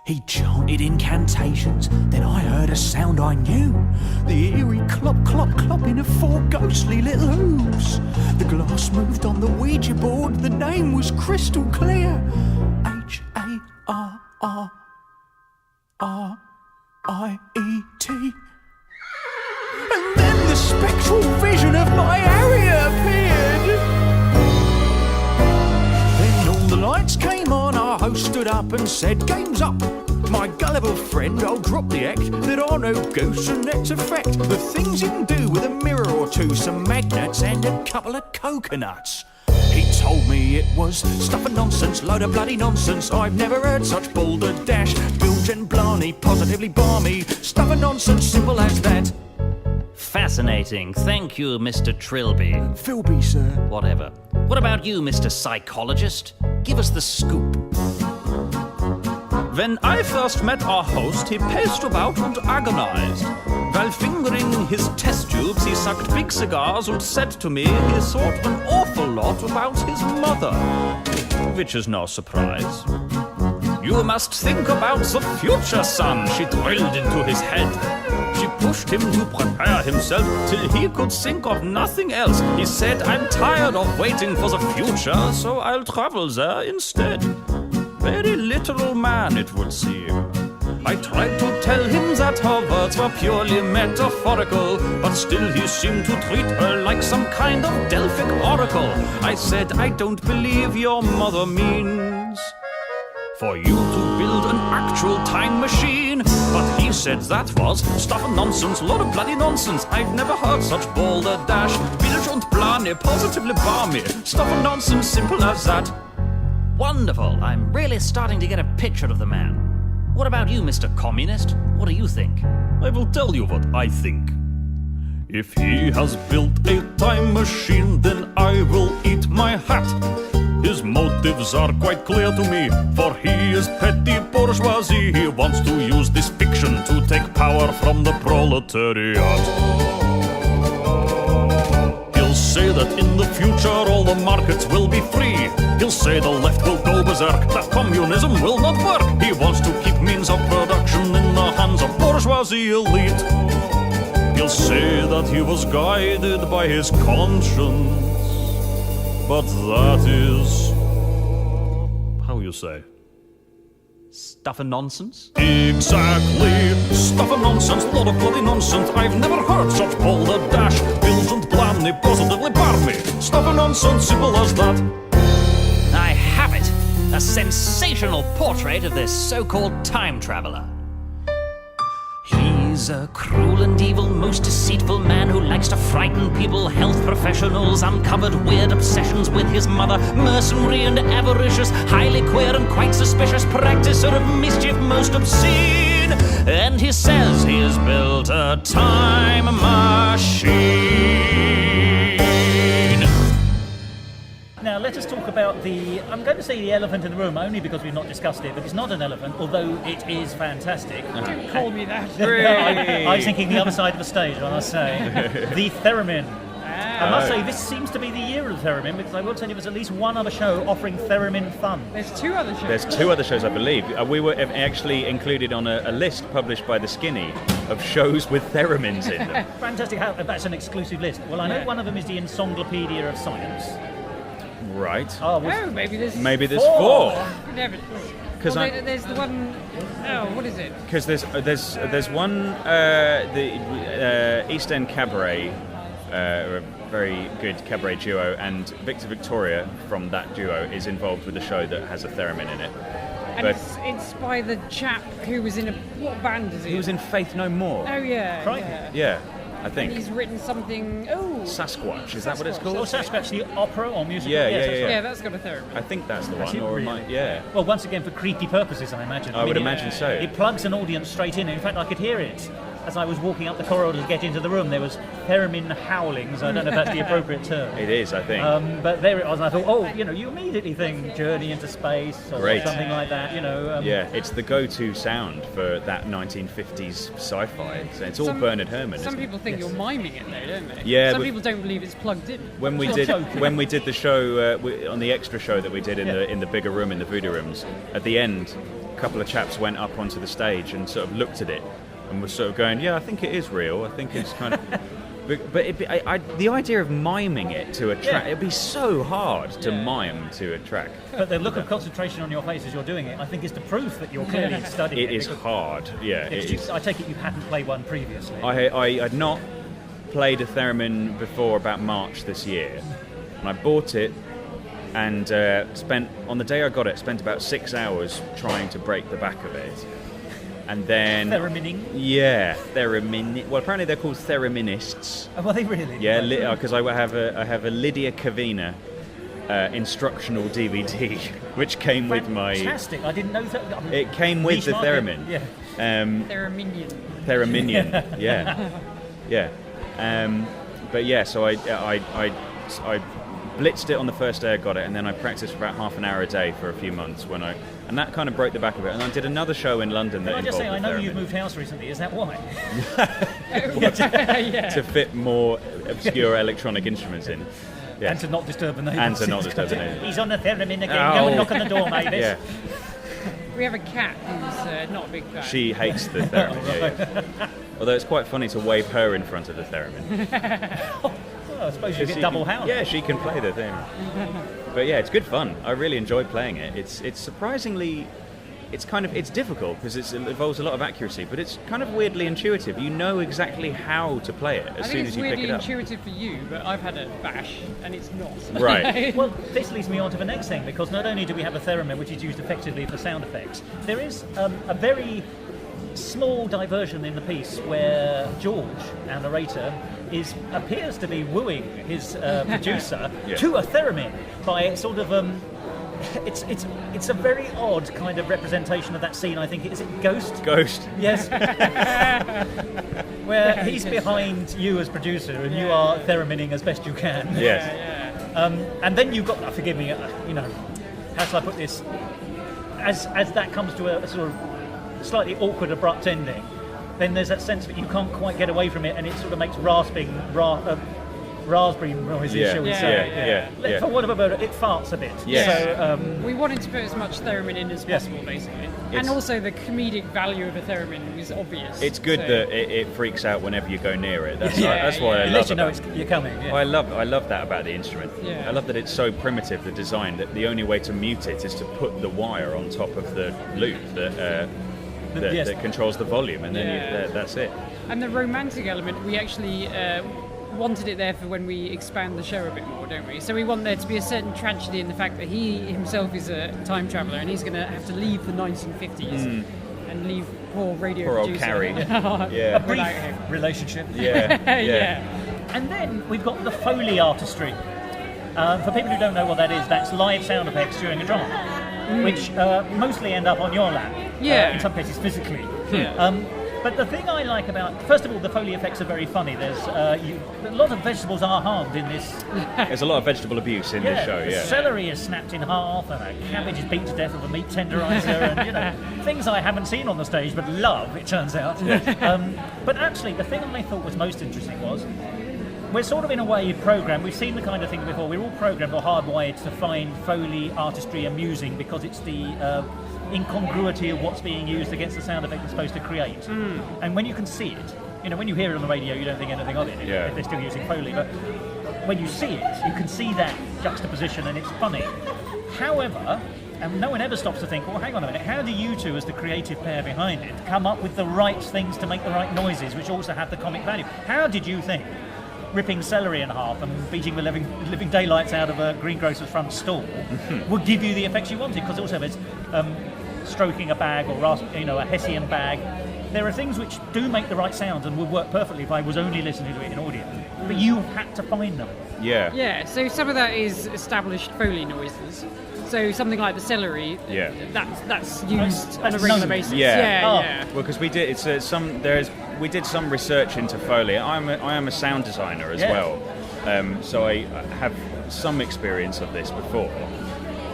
He chanted incantations, then I heard a sound I knew. The eerie clop, clop, clopping of four ghostly little hooves. The glass moved on the Ouija board, the name was crystal clear. Harriet. And then the spectral vision of my Harriet appeared. Then all the lights came on, our host stood up and said, "Game's up. My gullible friend, I'll drop the act. There are no ghosts and that's a fact. The things you can do with a mirror or two, some magnets and a couple of coconuts." He told me it was stuff and nonsense, load of bloody nonsense. I've never heard such balderdash. Bilge and blarney, positively balmy. Stuff and nonsense, simple as that. Fascinating. Thank you, Mr. Trilby. Philby, sir. Whatever. What about you, Mr. Psychologist? Give us the scoop. When I first met our host, he paced about and agonized. While fingering his test tubes, he sucked big cigars and said to me he thought an awful lot about his mother. Which is no surprise. "You must think about the future, son," she drilled into his head. She pushed him to prepare himself till he could think of nothing else. He said, I'm tired of waiting for the future, so I'll travel there instead. Very literal man, it would seem. I tried to tell him that her words were purely metaphorical, but still he seemed to treat her like some kind of Delphic oracle. I said, I don't believe your mother means for you to build an actual time machine. But he said that was stuff and nonsense, lot of bloody nonsense. I've never heard such balderdash. Bilge und Plane, positively balmy. Stuff and nonsense, simple as that. Wonderful. I'm really starting to get a picture of the man. What about you, Mr. Communist? What do you think? I will tell you what I think. If he has built a time machine, then I will eat my hat. His motives are quite clear to me, for he is petty bourgeoisie. He wants to use this fiction to take power from the proletariat. He'll say that in the future all the markets will be free. He'll say the left will go berserk, that communism will not work. He wants to keep means of production in the hands of bourgeoisie elite. He'll say that he was guided by his conscience, but that is, how you say, Stuff and nonsense? Exactly, stuff and nonsense, lot of bloody nonsense. I've never heard such balderdash. Bilge und Plane, positively barmy. Stuff and nonsense, simple as that. I have it! A sensational portrait of this so-called time traveller. He's a cruel and evil, most deceitful man who likes to frighten people, health professionals, uncovered weird obsessions with his mother, mercenary and avaricious, highly queer and quite suspicious, practicer of mischief most obscene. And he says he's built a time machine. Now let us talk about I'm going to say the elephant in the room, only because we've not discussed it, but it's not an elephant, although it is fantastic. Don't call me that. I was thinking the other side of the stage, I must say. The Theremin. I must say, this seems to be the year of Theremin, because I will tell you there's at least one other show offering Theremin fun. There's two other shows. There's two other shows, I believe. We were actually included on a list published by The Skinny of shows with Theremins in them. Fantastic. That's an exclusive list. Well, I know one of them is the Encyclopedia of Science. Right. Oh, maybe there's four. Never. There's the one. Oh, what is it? Because there's one the East End Cabaret, a very good cabaret duo, and Victor Victoria from that duo is involved with a show that has a theremin in it. And but it's by the chap who was in what band is it? He was in Faith No More. Oh yeah. Right. Yeah. I think. And he's written something. Oh, Sasquatch. Is that what it's called? Oh, Sasquatch, the opera or musical? Yeah, that's got a theremin. I think that's the one. Or really? Yeah. Well, once again, for creepy purposes, I imagine. I would imagine so. It plugs an audience straight in. In fact, I could hear it as I was walking up the corridor to get into the room. There was theremin howlings. I don't know if that's the appropriate term. It is, I think. But there it was. And I thought, you immediately think Journey into Space or something like that. Yeah, it's the go-to sound for that 1950s sci-fi. So it's all Bernard Herrmann. Some people think you're miming it, though, don't they? Yeah. Some people don't believe it's plugged in. When we did the show on the extra show that we did in the bigger room in the Voodoo Rooms, at the end, a couple of chaps went up onto the stage and sort of looked at it and was sort of going, "Yeah, I think it is real. I think it's kind of." But the idea of miming it to a track, it'd be so hard to mime to a track. But the look of concentration on your face as you're doing it, I think, is the proof that you're clearly studying it. It is hard, yeah. I take it you hadn't played one previously. I had not played a theremin before about March this year. And I bought it and on the day I got it, spent about 6 hours trying to break the back of it. And then... Theremining? Yeah, theremin. Well, apparently they're called thereminists. Oh, are they really? Yeah, because I have a Lydia Kavina instructional DVD, which came with my... Fantastic! I didn't know that. It came with the theremin. Yeah. Thereminien, yeah, yeah. But yeah, so I blitzed it on the first day I got it, and then I practiced for about half an hour a day for a few months and that kind of broke the back of it. And I did another show in London that involved the theremin. I know you've moved house recently. Is that why? To fit more obscure electronic instruments in. Yeah. And to not disturb the neighbours. He's on the theremin again. Go and knock on the door, Mavis. Yeah. We have a cat who's not a big fan. She hates the theremin. Although it's quite funny to wave her in front of the theremin. Well, I suppose you get double house. Yeah, she can play the thing. But yeah, it's good fun. I really enjoy playing it. It's surprisingly... It's difficult because it involves a lot of accuracy, but it's kind of weirdly intuitive. You know exactly how to play it as soon as you pick it up. I think it's weirdly intuitive for you, but I've had a bash and it's not. Right. Well, this leads me on to the next thing, because not only do we have a theremin, which is used effectively for sound effects, there is a very small diversion in the piece where George, our narrator, appears to be wooing his producer to a theremin by sort of... It's a very odd kind of representation of that scene. I think is it Ghost? Ghost. Yes. Where he's behind you as producer and you are theremining as best you can. Yes. And then you've got. Forgive me. How shall I put this? As that comes to a sort of slightly awkward, abrupt ending, then there's that sense that you can't quite get away from it, and it sort of makes raspberry noises, shall we say. Yeah. For whatever word, it farts a bit. Yes. So, we wanted to put as much theremin in as possible, basically. And also the comedic value of a theremin was obvious. It's good that it freaks out whenever you go near it. That's why I love it. You're coming. Yeah. I love that about the instrument. I love that it's so primitive, the design, that the only way to mute it is to put the wire on top of the loop that controls the volume, and then that's it. And the romantic element, we actually wanted it there for when we expand the show a bit more, don't we? So we want there to be a certain tragedy in the fact that he himself is a time traveller and he's going to have to leave the 1950s and leave poor radio poor producer. Old Carrie. A brief relationship. Yeah. And then we've got the Foley artistry. For people who don't know what that is, that's live sound effects during a drama, which mostly end up on your lap. In some cases physically. But the thing I like about, first of all, the Foley effects are very funny. There's a lot of vegetables are harmed in this. There's a lot of vegetable abuse in this show. The celery is snapped in half, and a cabbage is beat to death with a meat tenderizer, and things I haven't seen on the stage but love. It turns out. But actually, the thing I thought was most interesting was we're sort of in a way programmed. We've seen the kind of thing before. We're all programmed or hardwired to find Foley artistry amusing because it's the incongruity of what's being used against the sound effect it's supposed to create. And when you can see it, when you hear it on the radio, you don't think anything of it if they're still using Foley. But when you see it, you can see that juxtaposition, and it's funny. However, and no one ever stops to think, well, hang on a minute, how do you two, as the creative pair behind it, come up with the right things to make the right noises, which also have the comic value? How did you think ripping celery in half and beating the living daylights out of a greengrocer's front stall would give you the effects you wanted? Because also there's stroking a bag or a Hessian bag. There are things which do make the right sounds and would work perfectly if I was only listening to it in audio. But you had to find them. Yeah, so some of that is established Foley noises. So something like the celery, that's used on a regular basis. Well, because we did we did some research into Foley. I am a sound designer as well, so I have some experience of this before,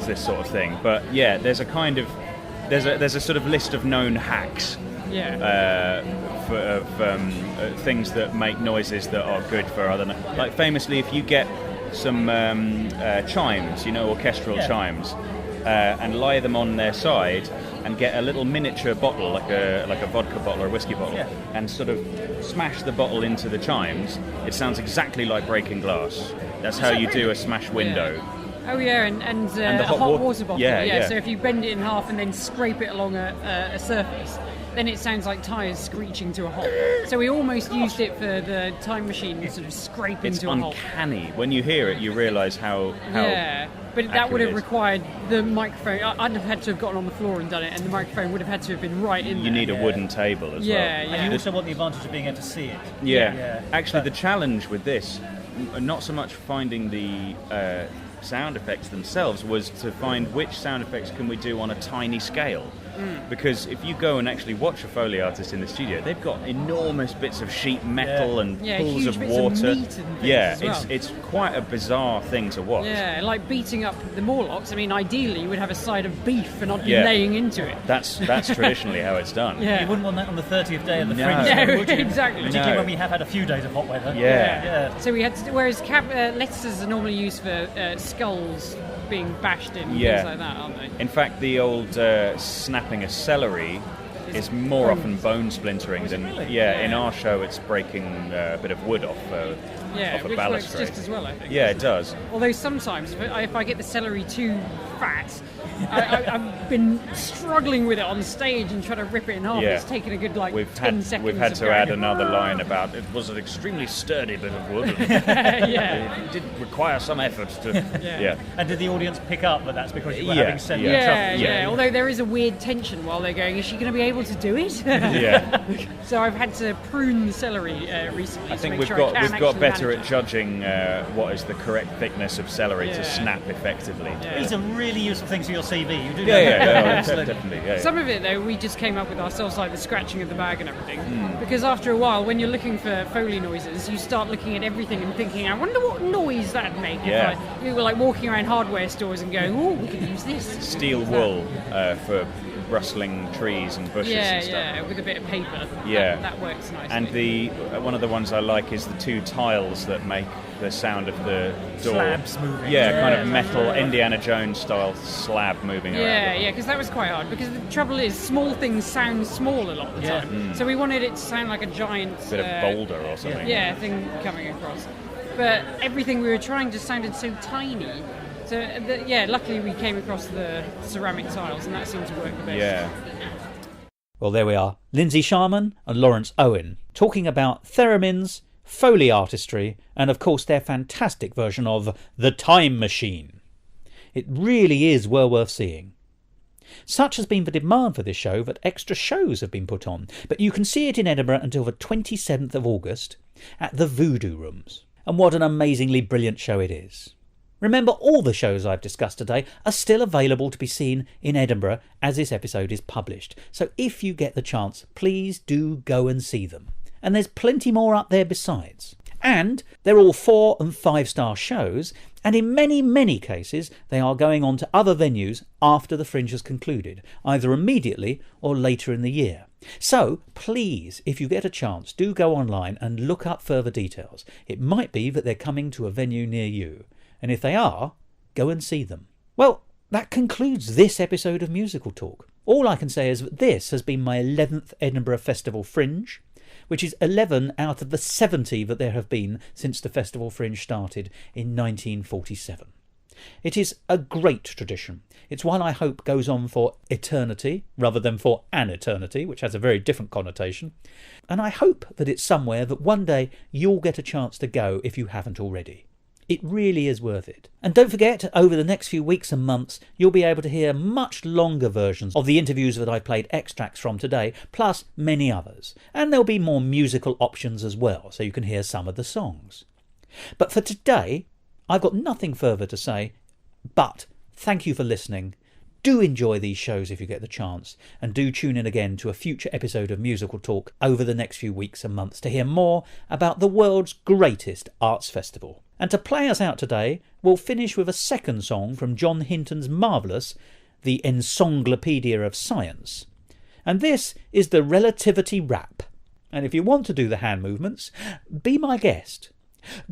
this sort of thing. But there's a kind of there's a sort of list of known hacks. Of things that make noises that are good for other. Like famously, if you get some chimes, orchestral chimes, and lie them on their side, and get a little miniature bottle, like a vodka bottle or a whiskey bottle, and sort of smash the bottle into the chimes, it sounds exactly like breaking glass. That's how you do a smash window. Oh yeah, and the a hot water bottle. Yeah. So if you bend it in half and then scrape it along a surface, then it sounds like tyres screeching to a halt. So we almost used it for the time machine, sort of scraping to a halt. It's uncanny. When you hear it, you realise how but that would have required the microphone. I'd have had to have gotten on the floor and done it, and the microphone would have had to have been right in there. You need a wooden table as well. And you also want the advantage of being able to see it. Actually, the challenge with this, not so much finding the sound effects themselves, was to find which sound effects can we do on a tiny scale. Because if you go and actually watch a Foley artist in the studio, they've got enormous bits of sheet metal and pools of water. Of meat and things as well. It's quite a bizarre thing to watch. Yeah, like beating up the Morlocks. I mean, ideally you would have a side of beef and not be laying into it. That's traditionally how it's done. You wouldn't want that on the 30th day of the Fringe, would you? Exactly. Particularly when we have had a few days of hot weather. So we had to, whereas lettuces are normally used for skulls being bashed in, things like that, aren't they? In fact, the old snapping a celery It's more often bone splintering than really? in our show it's breaking a bit of wood off a which balustrade. works just as well, I think. Yeah, it does. Although sometimes if I get the celery too fat, I've been struggling with it on stage and trying to rip it in half. Yeah. It's taken a good 10 seconds. We've had of to going, add another line about it was an extremely sturdy bit of wood. Yeah. It did require some effort to. Yeah. And did the audience pick up that that's because you were Yeah, having celery Yeah, truffles? yeah. Although there is a weird tension while they're going, is she going to be able to do it? Yeah. So I've had to prune the celery recently. I think to make we've sure got I we've can got actually better manage at judging what is the correct thickness of celery to snap effectively. These are really useful things for your CV. You do Definitely. Yeah. Some of it, though, we just came up with ourselves, like the scratching of the bag and everything. Because after a while, when you're looking for Foley noises, you start looking at everything and thinking, I wonder what noise that'd make. Yeah. If we were like walking around hardware stores and going, oh, we could use this. Steel wool for rustling trees and bushes and stuff. Yeah, with a bit of paper. Yeah. That works nicely. And the one of the ones I like is the two tiles that make the sound of the door. Slabs moving. Yeah, kind of metal Indiana Jones style slab moving around. Yeah, because that was quite hard. Because the trouble is, small things sound small a lot of the time. So we wanted it to sound like a giant Bit of boulder or something. Yeah, thing coming across. But everything we were trying just sounded so tiny. So luckily we came across the ceramic tiles, and that seemed to work the best. Yeah. Well, there we are. Lindsay Sharman and Lawrence Owen talking about Theremins, Foley artistry, and of course their fantastic version of The Time Machine. It really is well worth seeing. Such has been the demand for this show that extra shows have been put on, but you can see it in Edinburgh until the 27th of August at the Voodoo Rooms. And what an amazingly brilliant show it is. Remember, all the shows I've discussed today are still available to be seen in Edinburgh as this episode is published. So if you get the chance, please do go and see them. And there's plenty more up there besides. And they're all 4- and 5-star shows, and in many, many cases they are going on to other venues after the Fringe has concluded, either immediately or later in the year. So please, if you get a chance, do go online and look up further details. It might be that they're coming to a venue near you. And if they are, go and see them. Well, that concludes this episode of Musical Talk. All I can say is that this has been my 11th Edinburgh Festival Fringe, which is 11 out of the 70 that there have been since the Festival Fringe started in 1947. It is a great tradition. It's one I hope goes on for eternity rather than for an eternity, which has a very different connotation. And I hope that it's somewhere that one day you'll get a chance to go if you haven't already. It really is worth it. And don't forget, over the next few weeks and months, you'll be able to hear much longer versions of the interviews that I played extracts from today, plus many others. And there'll be more musical options as well, so you can hear some of the songs. But for today, I've got nothing further to say, but thank you for listening. Do enjoy these shows if you get the chance, and do tune in again to a future episode of Musical Talk over the next few weeks and months to hear more about the world's greatest arts festival. And to play us out today, we'll finish with a second song from John Hinton's marvellous The Encyclopedia of Science. And this is the Relativity Rap. And if you want to do the hand movements, be my guest.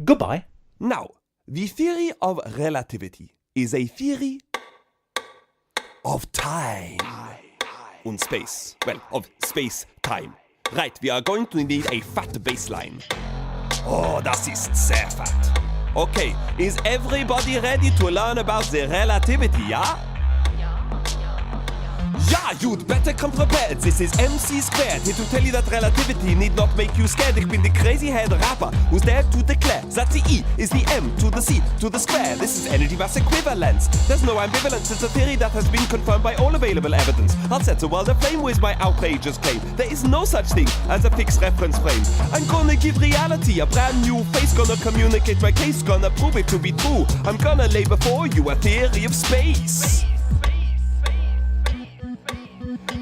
Goodbye. Now, the theory of relativity is a theory of time and space. Well, of space-time. Right, we are going to need a fat baseline. Oh, das ist sehr fat. Okay, is everybody ready to learn about the relativity, yeah? Ja, you'd better come prepared. This is MC Squared, here to tell you that relativity need not make you scared. Ich bin the crazy head rapper who's there to declare that the E is the M to the C to the square. This is energy mass equivalence. There's no ambivalence. It's a theory that has been confirmed by all available evidence. I'll set the world aflame with my outrageous claim. There is no such thing as a fixed reference frame. I'm gonna give reality a brand new face. Gonna communicate my case, gonna prove it to be true. I'm gonna lay before you a theory of space.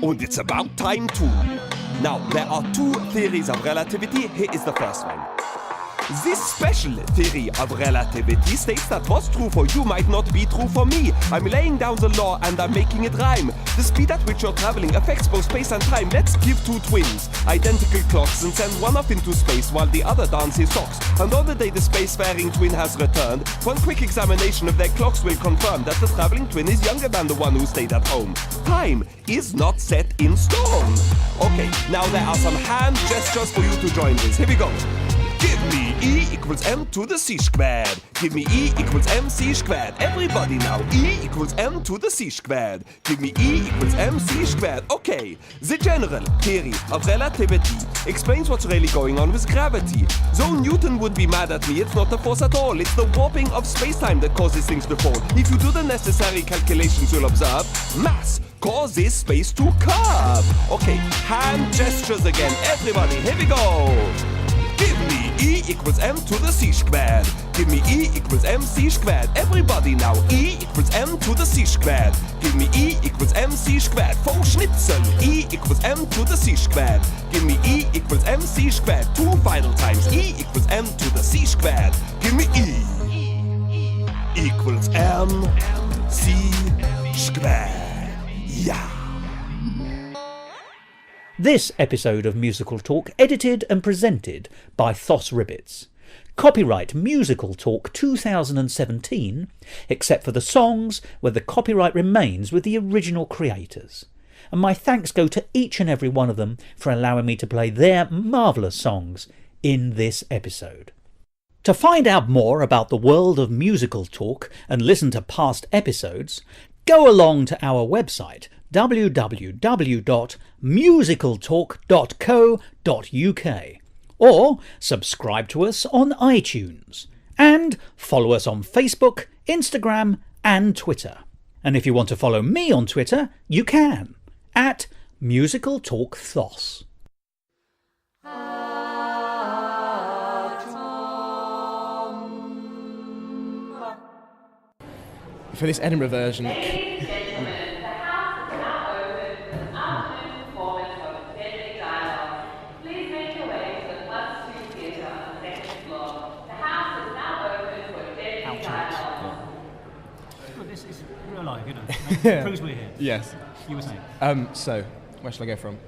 And it's about time too. Now, there are two theories of relativity. Here is the first one. This special theory of relativity states that what's true for you might not be true for me. I'm laying down the law and I'm making it rhyme. The speed at which you're traveling affects both space and time. Let's give two twins identical clocks and send one off into space while the other dances socks. And on the day the spacefaring twin has returned, one quick examination of their clocks will confirm that the traveling twin is younger than the one who stayed at home. Time is not set in stone. Okay, now there are some hand gestures for you to join with. Here we go. Give me E equals m to the c squared. Give me E equals mc squared. Everybody now. E equals m to the c squared. Give me E equals mc squared. Okay, the general theory of relativity explains what's really going on with gravity. Though Newton would be mad at me, it's not the force at all. It's the warping of space-time that causes things to fall. If you do the necessary calculations, you'll observe mass causes space to curve. Okay, hand gestures again. Everybody, here we go. Give me E equals m to the c squared. Give me E equals mc squared. Everybody now. E equals m to the c squared. Give me E equals mc squared. Faux Schnitzel. E equals m to the c squared. Give me E equals mc squared. Two final times. E equals m to the c squared. Give me E equals m c squared. Yeah. This episode of Musical Talk edited and presented by Thos Ribbits. Copyright Musical Talk 2017, except for the songs where the copyright remains with the original creators. And my thanks go to each and every one of them for allowing me to play their marvellous songs in this episode. To find out more about the world of Musical Talk and listen to past episodes, go along to our website www.musicaltalk.co.uk or subscribe to us on iTunes and follow us on Facebook, Instagram and Twitter. And if you want to follow me on Twitter, you can at Musical Talk Thos. For this Edinburgh version, This is real life, you know. Proves we're here. Yes. You were saying. So, where shall I go from?